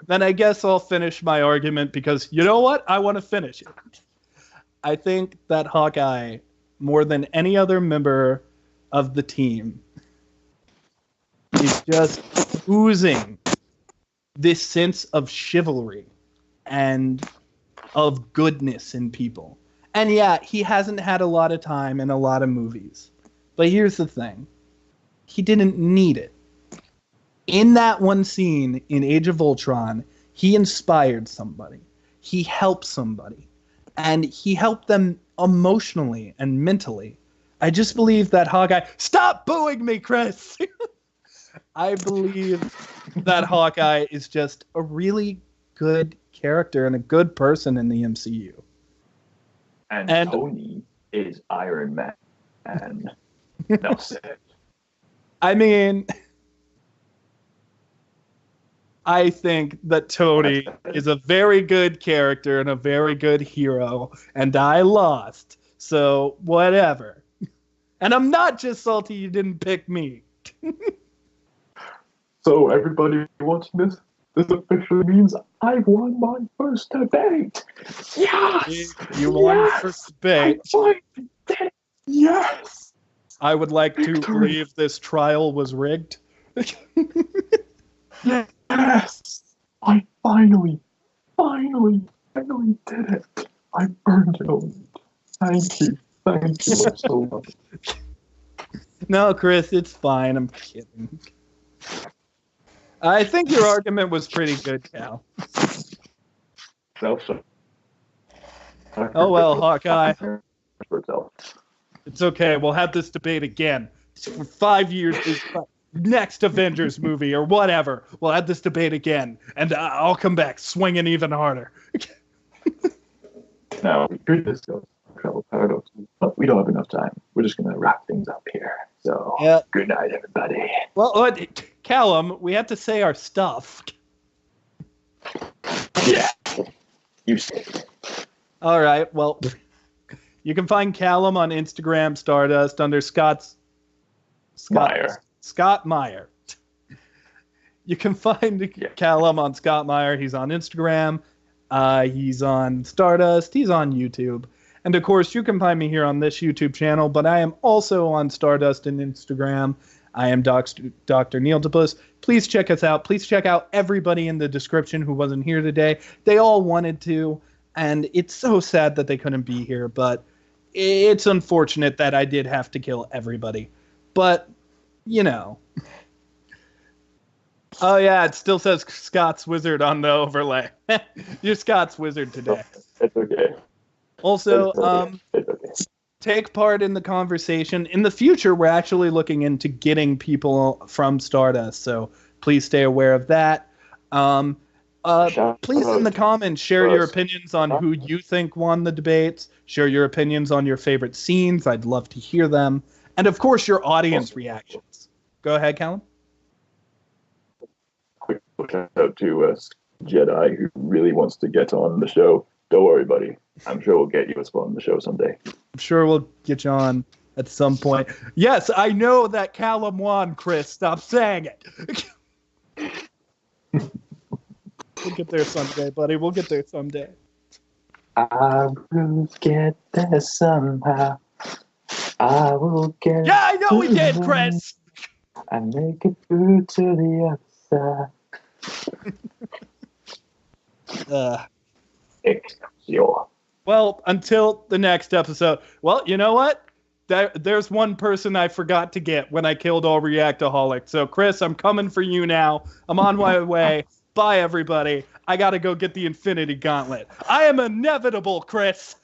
Speaker 1: then I guess I'll finish my argument because you know what? I want to finish it. I think that Hawkeye, more than any other member of the team, is just oozing this sense of chivalry and of goodness in people. And yeah, he hasn't had a lot of time in a lot of movies. But here's the thing. He didn't need it. In that one scene in Age of Ultron, he inspired somebody. He helped somebody. And he helped them emotionally and mentally. I just believe that Hawkeye... Stop booing me, Chris! I believe that Hawkeye is just a really good character and a good person in the MCU.
Speaker 3: And Tony is Iron Man. And that's it.
Speaker 1: I mean, I think that Tony is a very good character and a very good hero, and I lost, so whatever. And I'm not just salty you didn't pick me.
Speaker 3: So everybody watching this officially means I won my first debate. Yes!
Speaker 1: You won the first debate.
Speaker 3: Yes!
Speaker 1: I would like to believe this trial was rigged.
Speaker 3: Yes! I finally did it. I earned it. Thank you so much.
Speaker 1: No, Chris, it's fine. I'm kidding. I think your argument was pretty good, Cal.
Speaker 3: No, sir.
Speaker 1: Oh, well, Hawkeye. It's okay. We'll have this debate again. For 5 years, next Avengers movie or whatever. We'll have this debate again. And I'll come back swinging even harder.
Speaker 3: Now, we could discuss travel paradoxes, but we don't have enough time. We're just going to wrap things up here. So, Good night, everybody.
Speaker 1: Well, Callum, we have to say our stuff.
Speaker 3: Yeah. You say it.
Speaker 1: All right. Well, you can find Callum on Instagram, Stardust, under Scott Meyer. You can find Callum on Scott Meyer. He's on Instagram. He's on Stardust. He's on YouTube. And, of course, you can find me here on this YouTube channel, but I am also on Stardust and Instagram. I am Dr. Neil DePuss. Please check us out. Please check out everybody in the description who wasn't here today. They all wanted to, and it's so sad that they couldn't be here, but it's unfortunate that I did have to kill everybody. But, you know. Oh, yeah, it still says Scott's Wizard on the overlay. You're Scott's Wizard today.
Speaker 3: It's okay.
Speaker 1: Also, take part in the conversation. In the future, we're actually looking into getting people from Stardust, so please stay aware of that. Please, in the comments, share your opinions on who you think won the debates. Share your opinions on your favorite scenes. I'd love to hear them. And of course, your audience reactions. Go ahead, Callum.
Speaker 3: Quick shout out to Jedi who really wants to get on the show. Don't worry, buddy. I'm sure we'll get you a spot on the show someday.
Speaker 1: I'm sure we'll get you on at some point. Yes, I know that Callum won, Chris. Stop saying it. We'll get there someday, buddy. We'll get there someday.
Speaker 3: I will get there somehow. I will get.
Speaker 1: Yeah, I know we did, Chris.
Speaker 3: I make it through to the other side. Excelsior.
Speaker 1: Well, until the next episode. Well, you know what? There's one person I forgot to get when I killed all Reactaholics. So, Chris, I'm coming for you now. I'm on my way. Bye, everybody. I gotta go get the Infinity Gauntlet. I am inevitable, Chris.